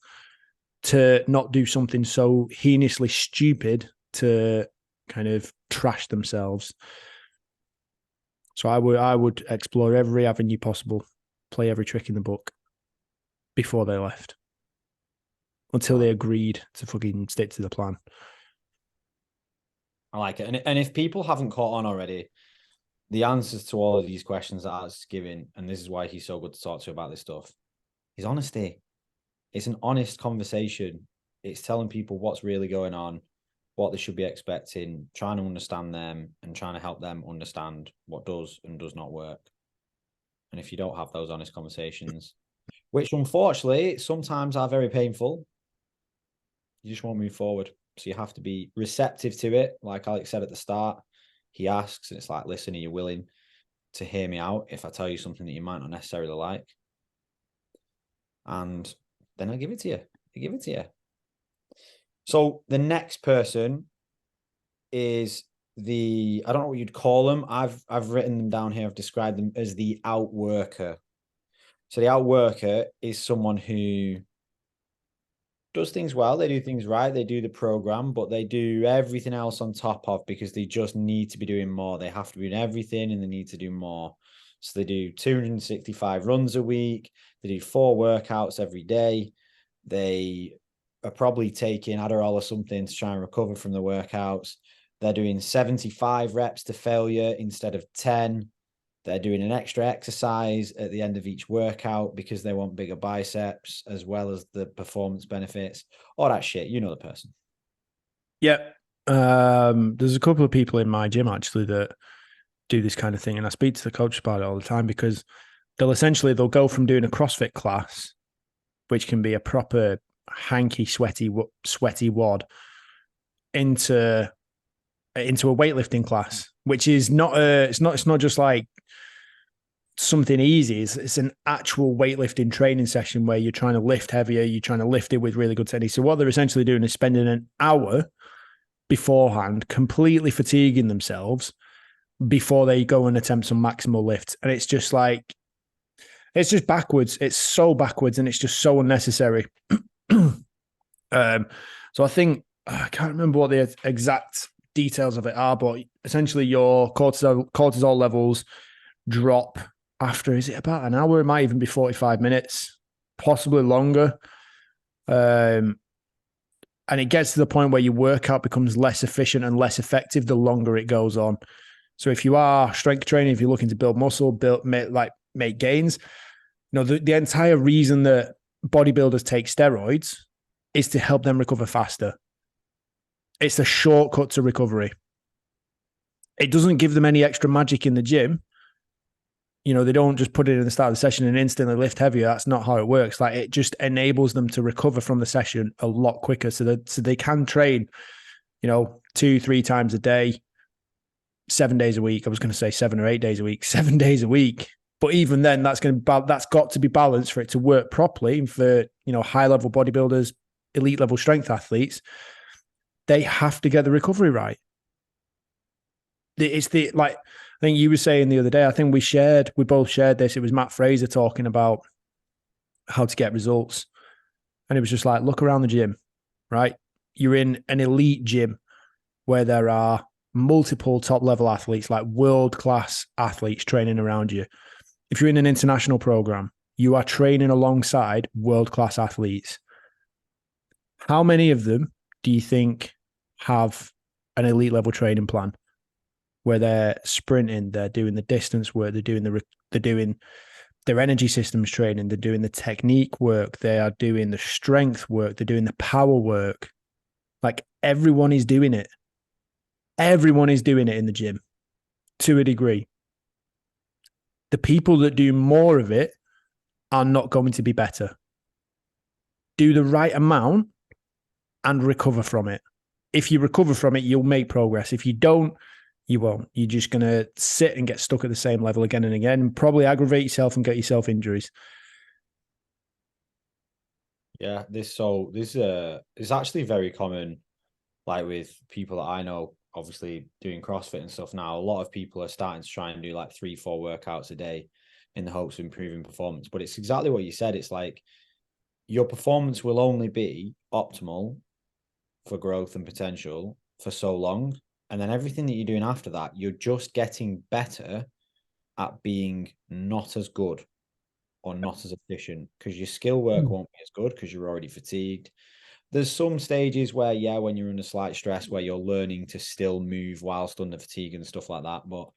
to not do something so heinously stupid to kind of trash themselves. So I would explore every avenue possible, play every trick in the book before they left, until they agreed to fucking stick to the plan. I like it. And if people haven't caught on already, the answers to all of these questions that Alex is giving, and this is why he's so good to talk to about this stuff, is honesty. It's an honest conversation. It's telling people what's really going on, what they should be expecting, trying to understand them and trying to help them understand what does and does not work. And if you don't have those honest conversations, which unfortunately sometimes are very painful, you just won't move forward. So you have to be receptive to it. Like Alex said at the start, he asks, and it's like, listen, are you willing to hear me out if I tell you something that you might not necessarily like? And then I give it to you. So the next person is I don't know what you'd call them. I've written them down here. I've described them as the outworker. So the outworker is someone who does things well. They do things right. They do the program, but they do everything else on top of because they just need to be doing more. They have to be doing everything and they need to do more. So they do 265 runs a week. They do 4 workouts every day. They are probably taking Adderall or something to try and recover from the workouts. They're doing 75 reps to failure instead of 10. They're doing an extra exercise at the end of each workout because they want bigger biceps as well as the performance benefits. All that shit. You know the person. Yep. There's a couple of people in my gym actually that do this kind of thing, and I speak to the coach about it all the time because they'll go from doing a CrossFit class, which can be a proper hanky, sweaty wad, into a weightlifting class, which is it's not just like something easy. It's an actual weightlifting training session where you're trying to lift heavier, you're trying to lift it with really good technique. So what they're essentially doing is spending an hour beforehand completely fatiguing themselves before they go and attempt some maximal lift. And it's just like, it's just backwards. It's so backwards and it's just so unnecessary. So I think, I can't remember what the exact details of it are, but essentially your cortisol levels drop after, is it about an hour? It might even be 45 minutes, possibly longer. And it gets to the point where your workout becomes less efficient and less effective the longer it goes on. So if you are strength training, if you're looking to build muscle, make gains, the entire reason that bodybuilders take steroids is to help them recover faster. It's a shortcut to recovery. It doesn't give them any extra magic in the gym. they don't just put it in the start of the session and instantly lift heavier. That's not how it works. Like, it just enables them to recover from the session a lot quicker, so they can train, 2-3 times a day, 7 days a week. I was going to say 7 or 8 days a week, 7 days a week. But even then, that's got to be balanced for it to work properly. And for, high level bodybuilders, elite level strength athletes, they have to get the recovery right. It's I think you were saying the other day, I think we both shared this. It was Matt Fraser talking about how to get results. And it was just like, look around the gym, right? You're in an elite gym where there are multiple top level athletes, like world-class athletes training around you. If you're in an international program, you are training alongside world-class athletes. How many of them do you think have an elite level training plan where they're sprinting, they're doing the distance work, they're doing their energy systems training, they're doing the technique work, they are doing the strength work, they're doing the power work? Like, everyone is doing it. Everyone is doing it in the gym to a degree. The people that do more of it are not going to be better. Do the right amount and recover from it. If you recover from it, you'll make progress. If you don't, you won't. You're just going to sit and get stuck at the same level again and again, and probably aggravate yourself and get yourself injuries. Yeah, this is actually very common, like with people that I know, obviously doing CrossFit and stuff now. A lot of people are starting to try and do like 3-4 workouts a day in the hopes of improving performance. But it's exactly what you said. It's like your performance will only be optimal for growth and potential for so long. And then everything that you're doing after that, you're just getting better at being not as good or not as efficient, because your skill work won't be as good because you're already fatigued. There's some stages where, yeah, when you're under slight stress, where you're learning to still move whilst under fatigue and stuff like that. But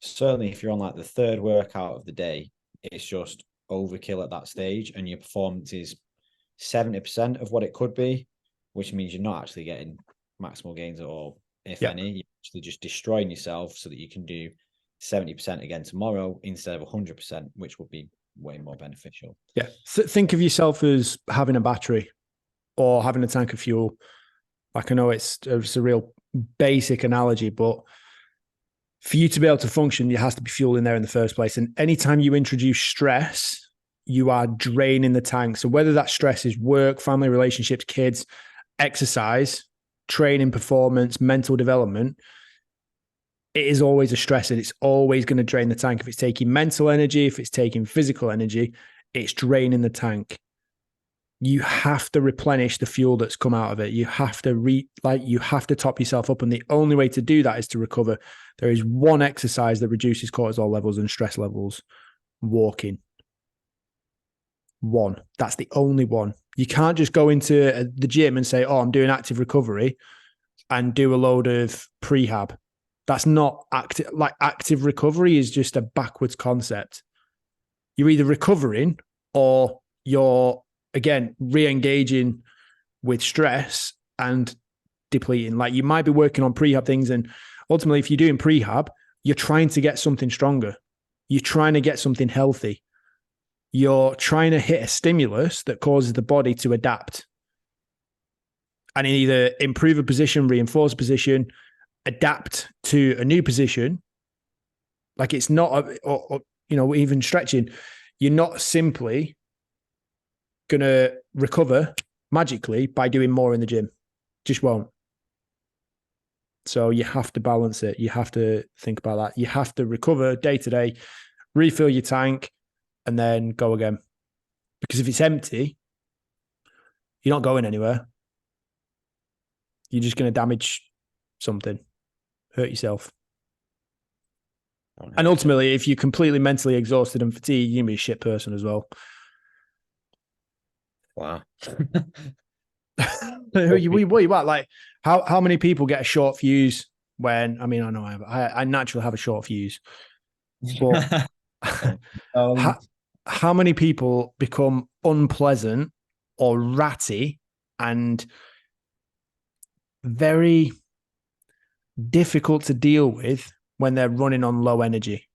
certainly if you're on like the third workout of the day, it's just overkill at that stage, and your performance is 70% of what it could be, which means you're not actually getting maximal gains at all, if any. You're actually just destroying yourself so that you can do 70% again tomorrow instead of 100%, which would be way more beneficial. Yeah. Think of yourself as having a battery or having a tank of fuel. Like, I know it's a real basic analogy, but for you to be able to function, there has to be fuel in there in the first place. And anytime you introduce stress, you are draining the tank. So whether that stress is work, family, relationships, kids, exercise, training, performance, mental development, it is always a stress, and it's always going to drain the tank. If it's taking mental energy, if it's taking physical energy, it's draining the tank. You have to replenish the fuel that's come out of it. You have to you have to top yourself up. And the only way to do that is to recover. There is one exercise that reduces cortisol levels and stress levels: walking. One. That's the only one. You can't just go into the gym and say, oh, I'm doing active recovery, and do a load of prehab. That's not active. Like, active recovery is just a backwards concept. You're either recovering or you're, again, re-engaging with stress and depleting. Like, you might be working on prehab things, and ultimately, if you're doing prehab, you're trying to get something stronger. You're trying to get something healthy. You're trying to hit a stimulus that causes the body to adapt and either improve a position, reinforce a position, adapt to a new position. Like, it's not, even stretching. You're not simply going to recover magically by doing more in the gym. Just won't. So you have to balance it. You have to think about that. You have to recover day to day, refill your tank, and then go again. Because if it's empty, you're not going anywhere. You're just going to damage something, hurt yourself. And ultimately, if you're completely mentally exhausted and fatigued, you're going to be a shit person as well. Wow. What you want? Like, how many people get a short fuse when, I know I naturally have a short fuse, but how many people become unpleasant or ratty and very difficult to deal with when they're running on low energy?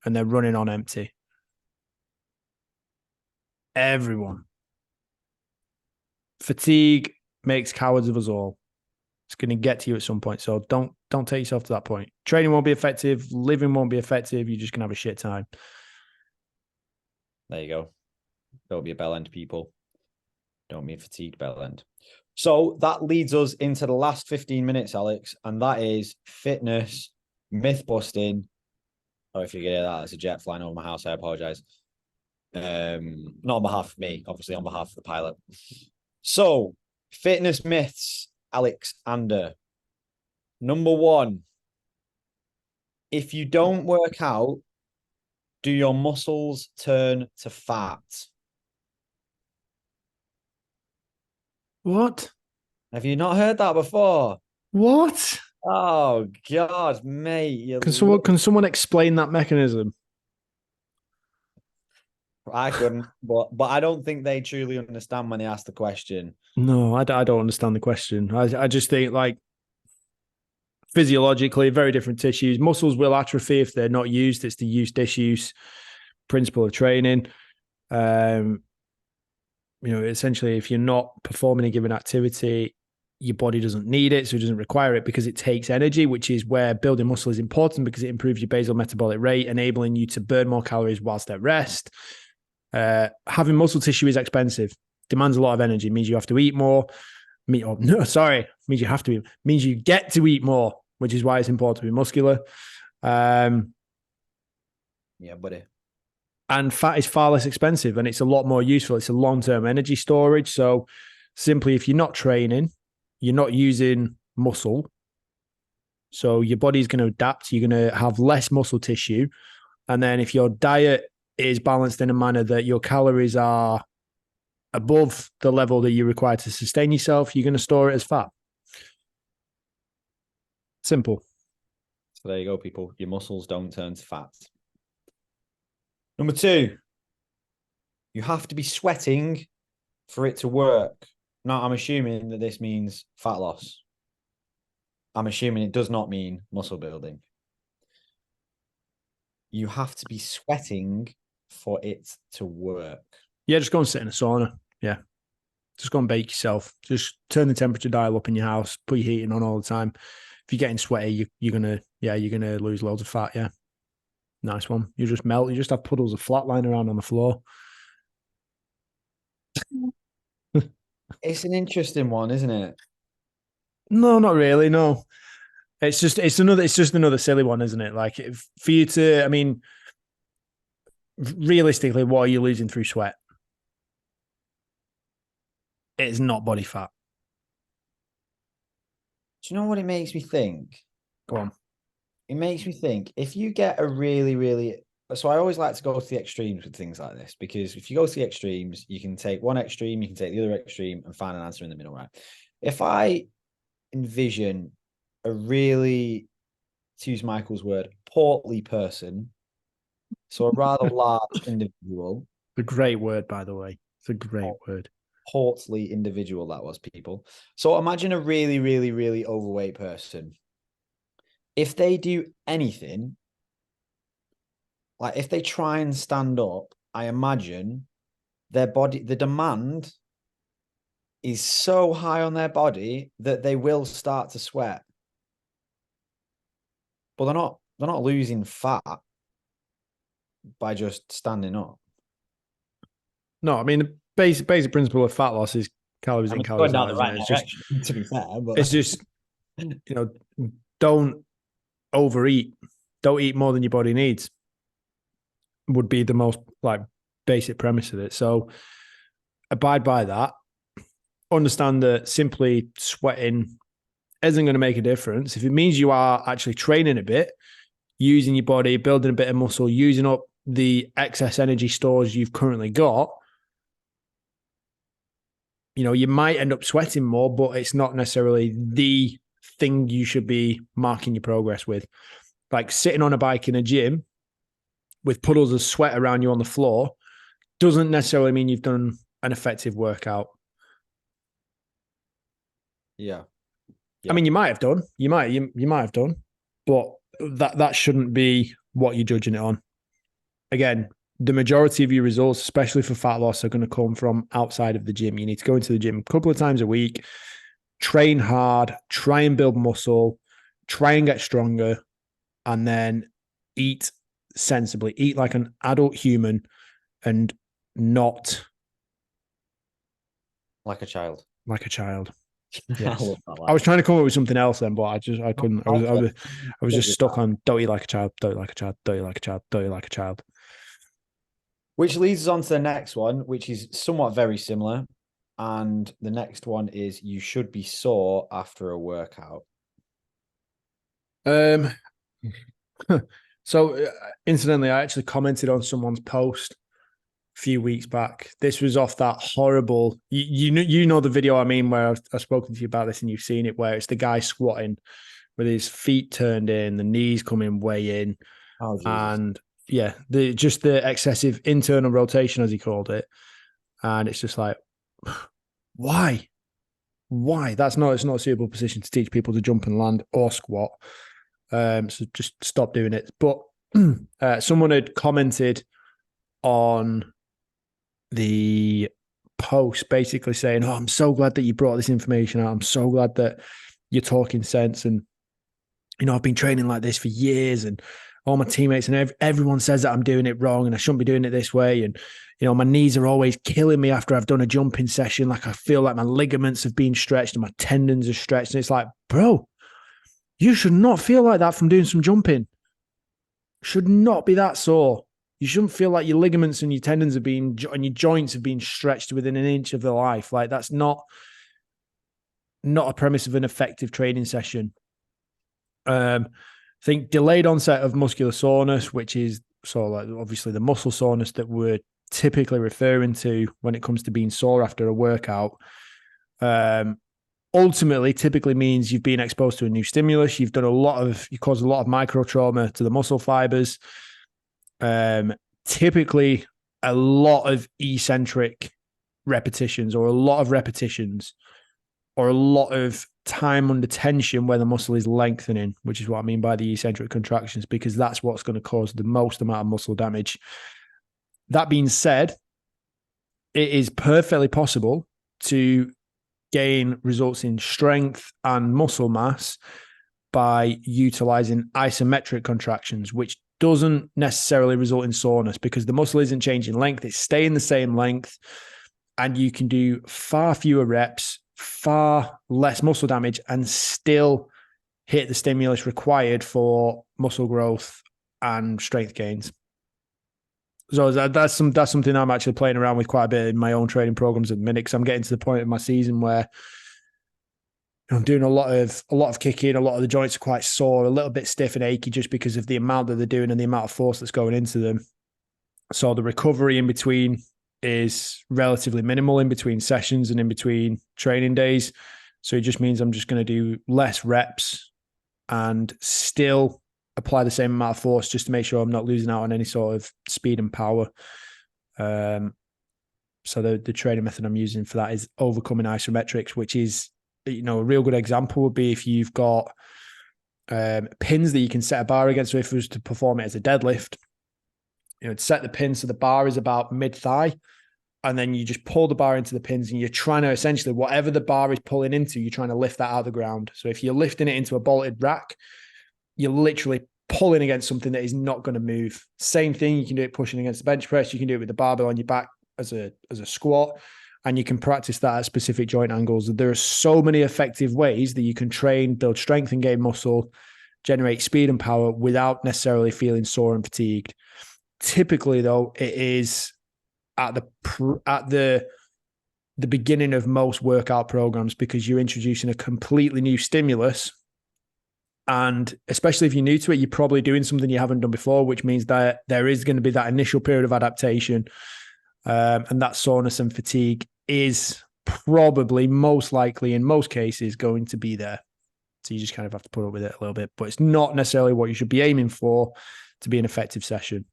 and they're running on empty. Everyone. Fatigue makes cowards of us all. It's going to get to you at some point. So don't take yourself to that point. Training won't be effective. Living won't be effective. You're just going to have a shit time. There you go. Don't be a bell end, people. Don't be a fatigued bell end. So that leads us into the last 15 minutes, Alex, and that is fitness, myth busting. Oh, if you get that, it's a jet flying over my house. I apologize. Not on behalf of me, obviously on behalf of the pilot. So, fitness myths, Alexander. Number 1, if you don't work out, do your muscles turn to fat? What? Have you not heard that before? What? Oh God, mate! Can someone explain that mechanism? I couldn't, but I don't think they truly understand when they ask the question. No, I don't understand the question. I just think, like, physiologically, very different tissues. Muscles will atrophy if they're not used. It's the use-disuse principle of training. Essentially, if you're not performing a given activity, your body doesn't need it, so it doesn't require it because it takes energy, which is where building muscle is important because it improves your basal metabolic rate, enabling you to burn more calories whilst at rest. Having muscle tissue is expensive, demands a lot of energy, means you have to eat more. Means you have to eat, means you get to eat more, which is why it's important to be muscular. Yeah, buddy. And fat is far less expensive and it's a lot more useful. It's a long-term energy storage. So simply, if you're not training, you're not using muscle. So your body's going to adapt. You're going to have less muscle tissue. And then if your diet is balanced in a manner that your calories are above the level that you require to sustain yourself, you're going to store it as fat. Simple. So there you go, people. Your muscles don't turn to fat. Number 2, you have to be sweating for it to work. Now, I'm assuming that this means fat loss. I'm assuming it does not mean muscle building. You have to be sweating for it to work. Yeah, just go and sit in a sauna. Yeah. Just go and bake yourself. Just turn the temperature dial up in your house, put your heating on all the time. If you're getting sweaty, you're gonna lose loads of fat. Yeah. Nice one. You just melt. You just have puddles of flat lying around on the floor. It's an interesting one, isn't it? No, not really. No, it's just another silly one, isn't it? Like, for you to, I mean, realistically, what are you losing through sweat? It's not body fat. Do you know what it makes me think? Go on. It makes me think if you get a really, really. So I always like to go to the extremes with things like this, because if you go to the extremes, you can take one extreme, you can take the other extreme and find an answer in the middle, right? If I envision a really, to use Michael's word, portly person, so a rather large individual. It's a great word, by the way. It's a great word. Portly individual, that was, people. So imagine a really, really, really overweight person. If they do anything, like if they try and stand up, I imagine their body, the demand is so high on their body that they will start to sweat. But they're not losing fat by just standing up. No, I mean, the basic principle of fat loss is calories in, calories out, isn't it? It's just, to be fair, but it's just, don't overeat. Don't eat more than your body needs. Would be the most, like, basic premise of it. So abide by that. Understand that simply sweating isn't going to make a difference. If it means you are actually training a bit, using your body, building a bit of muscle, using up the excess energy stores you've currently got, you might end up sweating more, but it's not necessarily the thing you should be marking your progress with. Like, sitting on a bike in a gym with puddles of sweat around you on the floor doesn't necessarily mean you've done an effective workout. Yeah. I mean, you might have done, but that shouldn't be what you're judging it on. again, the majority of your results, especially for fat loss, are going to come from outside of the gym. You need to go into the gym a couple of times a week, train hard, try and build muscle, try and get stronger, and then eat sensibly, eat like an adult human and not like a child. Like a child. Yes. I was trying to come up with something else then, but I couldn't. I was just stuck on don't eat like a child, don't eat like a child, don't eat like a child, don't eat like a child. Which leads us on to the next one, which is somewhat very similar. And the next one is you should be sore after a workout. So incidentally, I actually commented on someone's post a few weeks back. This was off that horrible, you know the video I mean, where I've spoken to you about this and you've seen it, where it's the guy squatting with his feet turned in, the knees coming way in. Oh, Jesus. And yeah, the excessive internal rotation, as he called it. And it's just like, why? It's not a suitable position to teach people to jump and land or squat. So just stop doing it. But someone had commented on the post basically saying, oh, I'm so glad that you brought this information out. I'm so glad that you're talking sense. And, you know, I've been training like this for years and all my teammates and everyone says that I'm doing it wrong and I shouldn't be doing it this way. And, you know, my knees are always killing me after I've done a jumping session. Like I feel like my ligaments have been stretched and my tendons are stretched. And it's like, bro, you should not feel like that from doing some jumping. Should not be that sore. You shouldn't feel like your ligaments and your tendons have been, and your joints have been stretched within an inch of their life. Like that's not a premise of an effective training session. I think delayed onset of muscular soreness, which is sort of like obviously the muscle soreness that we're typically referring to when it comes to being sore after a workout, ultimately typically means you've been exposed to a new stimulus. You caused a lot of micro trauma to the muscle fibers. Typically a lot of eccentric repetitions or a lot of repetitions or a lot of time under tension where the muscle is lengthening, which is what I mean by the eccentric contractions, because that's what's going to cause the most amount of muscle damage. That being said, it is perfectly possible to gain results in strength and muscle mass by utilizing isometric contractions, which doesn't necessarily result in soreness because the muscle isn't changing length. It's staying the same length and you can do far fewer reps, far less muscle damage and still hit the stimulus required for muscle growth and strength gains. So that's something I'm actually playing around with quite a bit in my own training programs at the minute because I'm getting to the point of my season where I'm doing a lot of kicking. A lot of the joints are quite sore, a little bit stiff and achy just because of the amount that they're doing and the amount of force that's going into them. So the recovery in between is relatively minimal in between sessions and in between training days. So it just means I'm just going to do less reps and still apply the same amount of force just to make sure I'm not losing out on any sort of speed and power. So the training method I'm using for that is overcoming isometrics, which is, you know, a real good example would be if you've got pins that you can set a bar against. So if it was to perform it as a deadlift, you know, set the pin so the bar is about mid-thigh, and then you just pull the bar into the pins and you're trying to essentially, whatever the bar is pulling into, you're trying to lift that out of the ground. So if you're lifting it into a bolted rack, you're literally pulling against something that is not going to move. Same thing, you can do it pushing against the bench press. You can do it with the barbell on your back as a squat, and you can practice that at specific joint angles. There are so many effective ways that you can train, build strength and gain muscle, generate speed and power without necessarily feeling sore and fatigued. Typically, though, it is at the beginning of most workout programs because you're introducing a completely new stimulus. And especially if you're new to it, you're probably doing something you haven't done before, which means that there is going to be that initial period of adaptation. And that soreness and fatigue is probably most likely in most cases going to be there. So you just kind of have to put up with it a little bit, but it's not necessarily what you should be aiming for to be an effective session.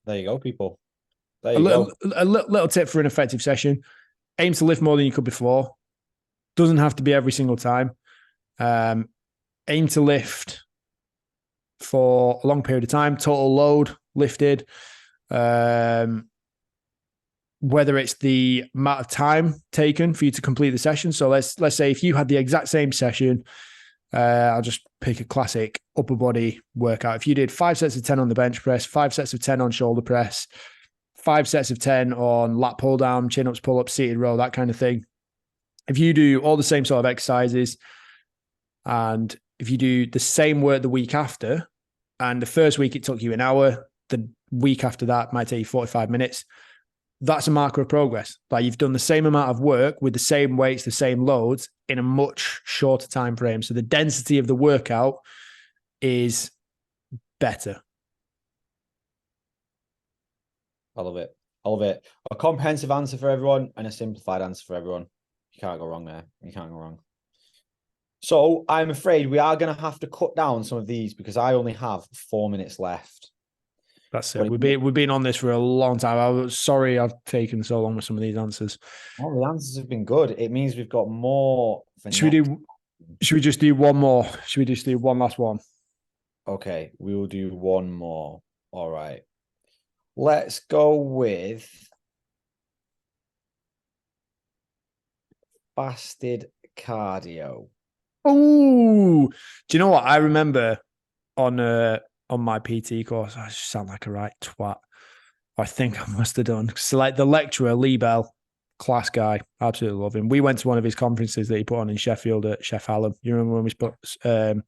There you go, people. There you go. A little tip for an effective session: aim to lift more than you could before. Doesn't have to be every single time. Aim to lift for a long period of time, total load lifted, whether it's the amount of time taken for you to complete the session. So let's say if you had the exact same session, I'll just pick a classic upper body workout. If you did 5 sets of 10 on the bench press, 5 sets of 10 on shoulder press, 5 sets of 10 on lat pull down, chin ups, pull ups, seated row, that kind of thing. If you do all the same sort of exercises, and if you do the same work the week after, and the first week it took you an hour, the week after that might take you 45 minutes, that's a marker of progress. Like you've done the same amount of work with the same weights, the same loads in a much shorter time frame. So the density of the workout is better. I love it. I love it. A comprehensive answer for everyone and a simplified answer for everyone. You can't go wrong there. You can't go wrong. So I'm afraid we are going to have to cut down some of these because I only have 4 minutes left. That's it. We've been on this for a long time. I was sorry I've taken so long with some of these answers. Well, the answers have been good. It means we've got more. Should we just do one more? Should we just do one last one? Okay, we will do one more. All right. Let's go with fasted cardio. Oh, do you know what? I remember on my PT course, I just sound like a right twat. I think I must have done. So like the lecturer, Lee Bell, class guy, absolutely love him. We went to one of his conferences that he put on in Sheffield at Chef Hallam. You remember when we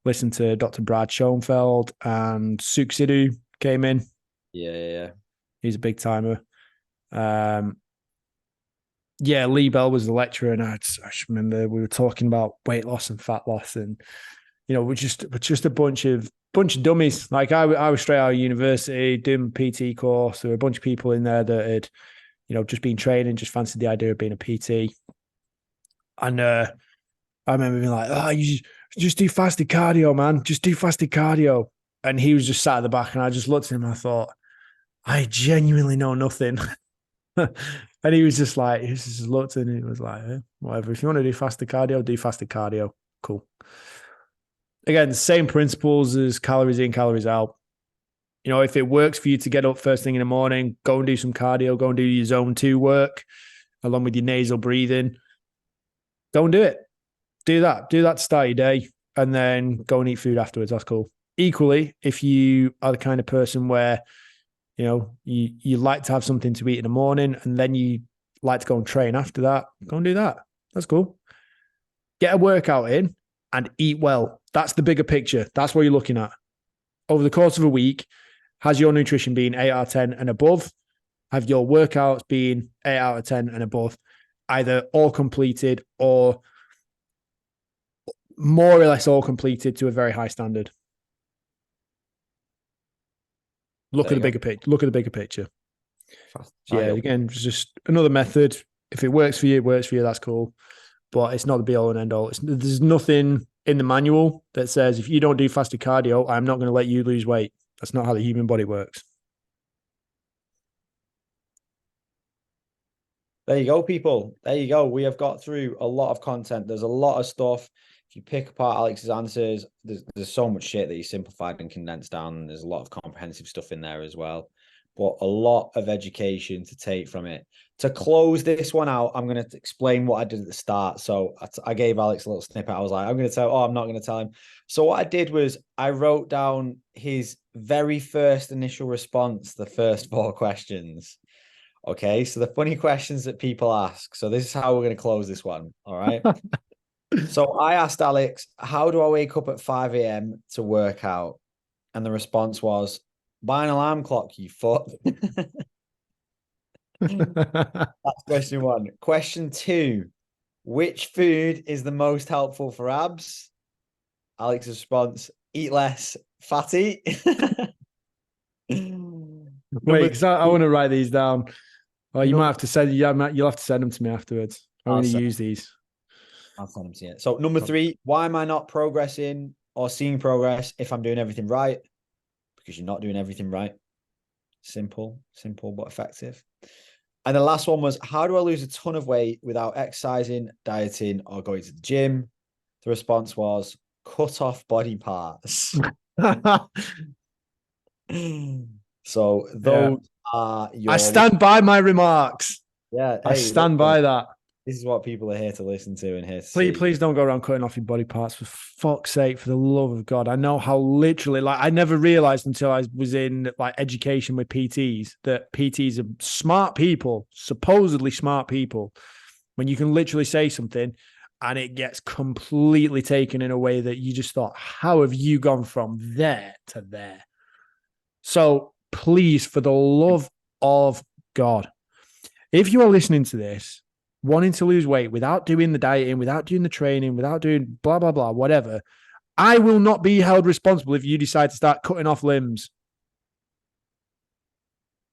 listened to Dr. Brad Schoenfeld and Suk Sidhu came in? Yeah. He's a big timer. Yeah, Lee Bell was the lecturer, and I just remember we were talking about weight loss and fat loss, and we're just a bunch of dummies. Like I was straight out of university doing a PT course. There were a bunch of people in there that had, just been training, just fancied the idea of being a PT. And I remember being like, "Oh, you just do fasted cardio, man. Just do fasted cardio." And he was just sat at the back, and I just looked at him and I thought, I genuinely know nothing. And he was just like, he just looked and he was like, whatever. If you want to do fasted cardio, do fasted cardio. Cool. Again, same principles as calories in, calories out. If it works for you to get up first thing in the morning, go and do some cardio, go and do your zone 2 work along with your nasal breathing. Go and do it. Do that to start your day, and then go and eat food afterwards. That's cool. Equally, if you are the kind of person where you like to have something to eat in the morning and then you like to go and train after that, go and do that. That's cool. Get a workout in and eat well. That's the bigger picture. That's what you're looking at. Over the course of a week, has your nutrition been 8 out of 10 and above? Have your workouts been 8 out of 10 and above? Either all completed or more or less all completed to a very high standard. Look at the bigger picture. Look at the bigger picture. So yeah, again, it's just another method. If it works for you, it works for you. That's cool. But it's not the be all and end all. There's nothing in the manual that says if you don't do fasted cardio, I'm not going to let you lose weight. That's not how the human body works. There you go, people. There you go. We have got through a lot of content. There's a lot of stuff. If you pick apart Alex's answers, there's so much shit that he simplified and condensed down. There's a lot of comprehensive stuff in there as well, but a lot of education to take from it. To close this one out, I'm going to explain what I did at the start. So I gave Alex a little snippet. I was like, I'm not going to tell him. So what I did was I wrote down his very first initial response, the first 4 questions. Okay, so the funny questions that people ask. So this is how we're going to close this one. All right. So I asked Alex, how do I wake up at 5 a.m. to work out? And the response was, buy an alarm clock, you fuck. That's question 1. Question 2, which food is the most helpful for abs? Alex's response, eat less, fatty. Wait, because I want to write these down. Oh, you might have to send. You'll have to send them to me afterwards. I'm going to use these. I'll send them to you. So number 3, why am I not progressing or seeing progress if I'm doing everything right? Because you're not doing everything right. Simple but effective. And the last one was, how do I lose a ton of weight without exercising, dieting, or going to the gym? The response was, cut off body parts. So Yeah. those are I your stand by my remarks. yeah. I Hey, stand listen, by that. this is what people are here to listen to and here to Please, see. please don't go around cutting off your body parts for fuck's sake, for the love of God. I know how literally, like, I never realized until I was in like education with PTs that PTs are smart people, supposedly smart people, when you can literally say something and it gets completely taken in a way that you just thought, how have you gone from there to there? So please, for the love of God, if you are listening to this, wanting to lose weight without doing the dieting, without doing the training, without doing blah, blah, blah, whatever, I will not be held responsible if you decide to start cutting off limbs.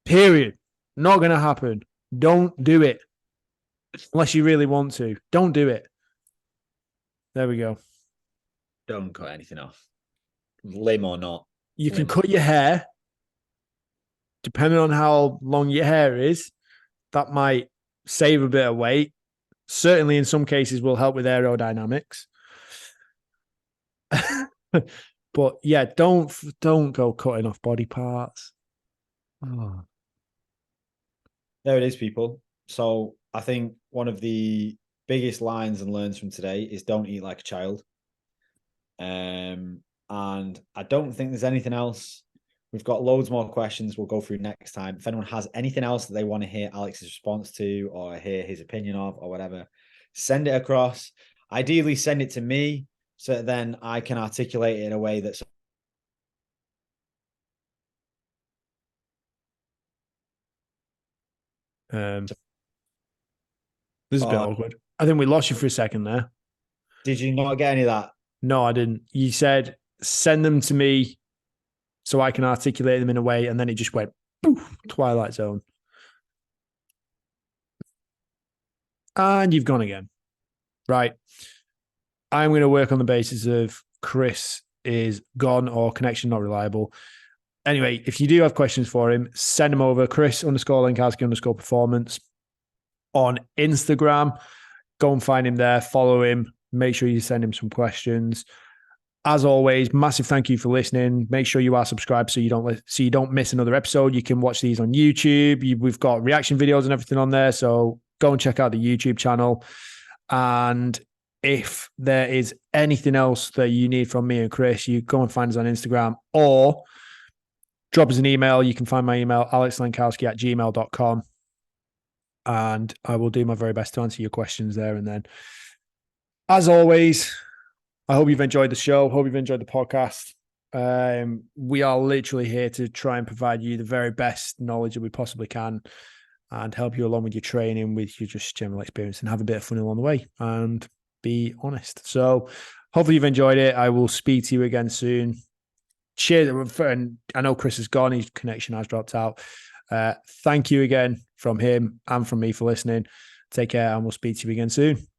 Period. Not going to happen. Don't do it. Unless you really want to. Don't do it. There we go. Don't cut anything off, limb or not. You can Limb. cut your hair, depending on how long your hair is. That might save a bit of weight. Certainly, in some cases, will help with aerodynamics. But yeah, don't go cutting off body parts. Oh. There it is, people. So I think one of the biggest lines and learns from today is don't eat like a child. And I don't think there's anything else. We've got loads more questions we'll go through next time. If anyone has anything else that they want to hear Alex's response to or hear his opinion of or whatever, send it across. Ideally, send it to me so that then I can articulate it in a way that's This is a bit awkward. I think we lost you for a second there. Did you not get any of that? No, I didn't. You said send them to me so I can articulate them in a way, and then it just went poof, Twilight Zone. And you've gone again. Right. I'm going to work on the basis of Chris is gone or connection not reliable. Anyway, if you do have questions for him, send them over Chris_Lenkowski_performance on Instagram. Go and find him there, follow him, make sure you send him some questions. As always, massive thank you for listening. Make sure you are subscribed so you don't miss another episode. You can watch these on YouTube. We've got reaction videos and everything on there, so go and check out the YouTube channel. And if there is anything else that you need from me and Chris, you go and find us on Instagram or drop us an email. You can find my email, alexlenkowski@gmail.com. And I will do my very best to answer your questions there. And then, as always, I hope you've enjoyed the show. Hope you've enjoyed the podcast. We are literally here to try and provide you the very best knowledge that we possibly can and help you along with your training, with your just general experience, and have a bit of fun along the way and be honest. So hopefully you've enjoyed it. I will speak to you again soon. Cheers. And I know Chris is gone. His connection has dropped out. Thank you again from him and from me for listening. Take care, and we'll speak to you again soon.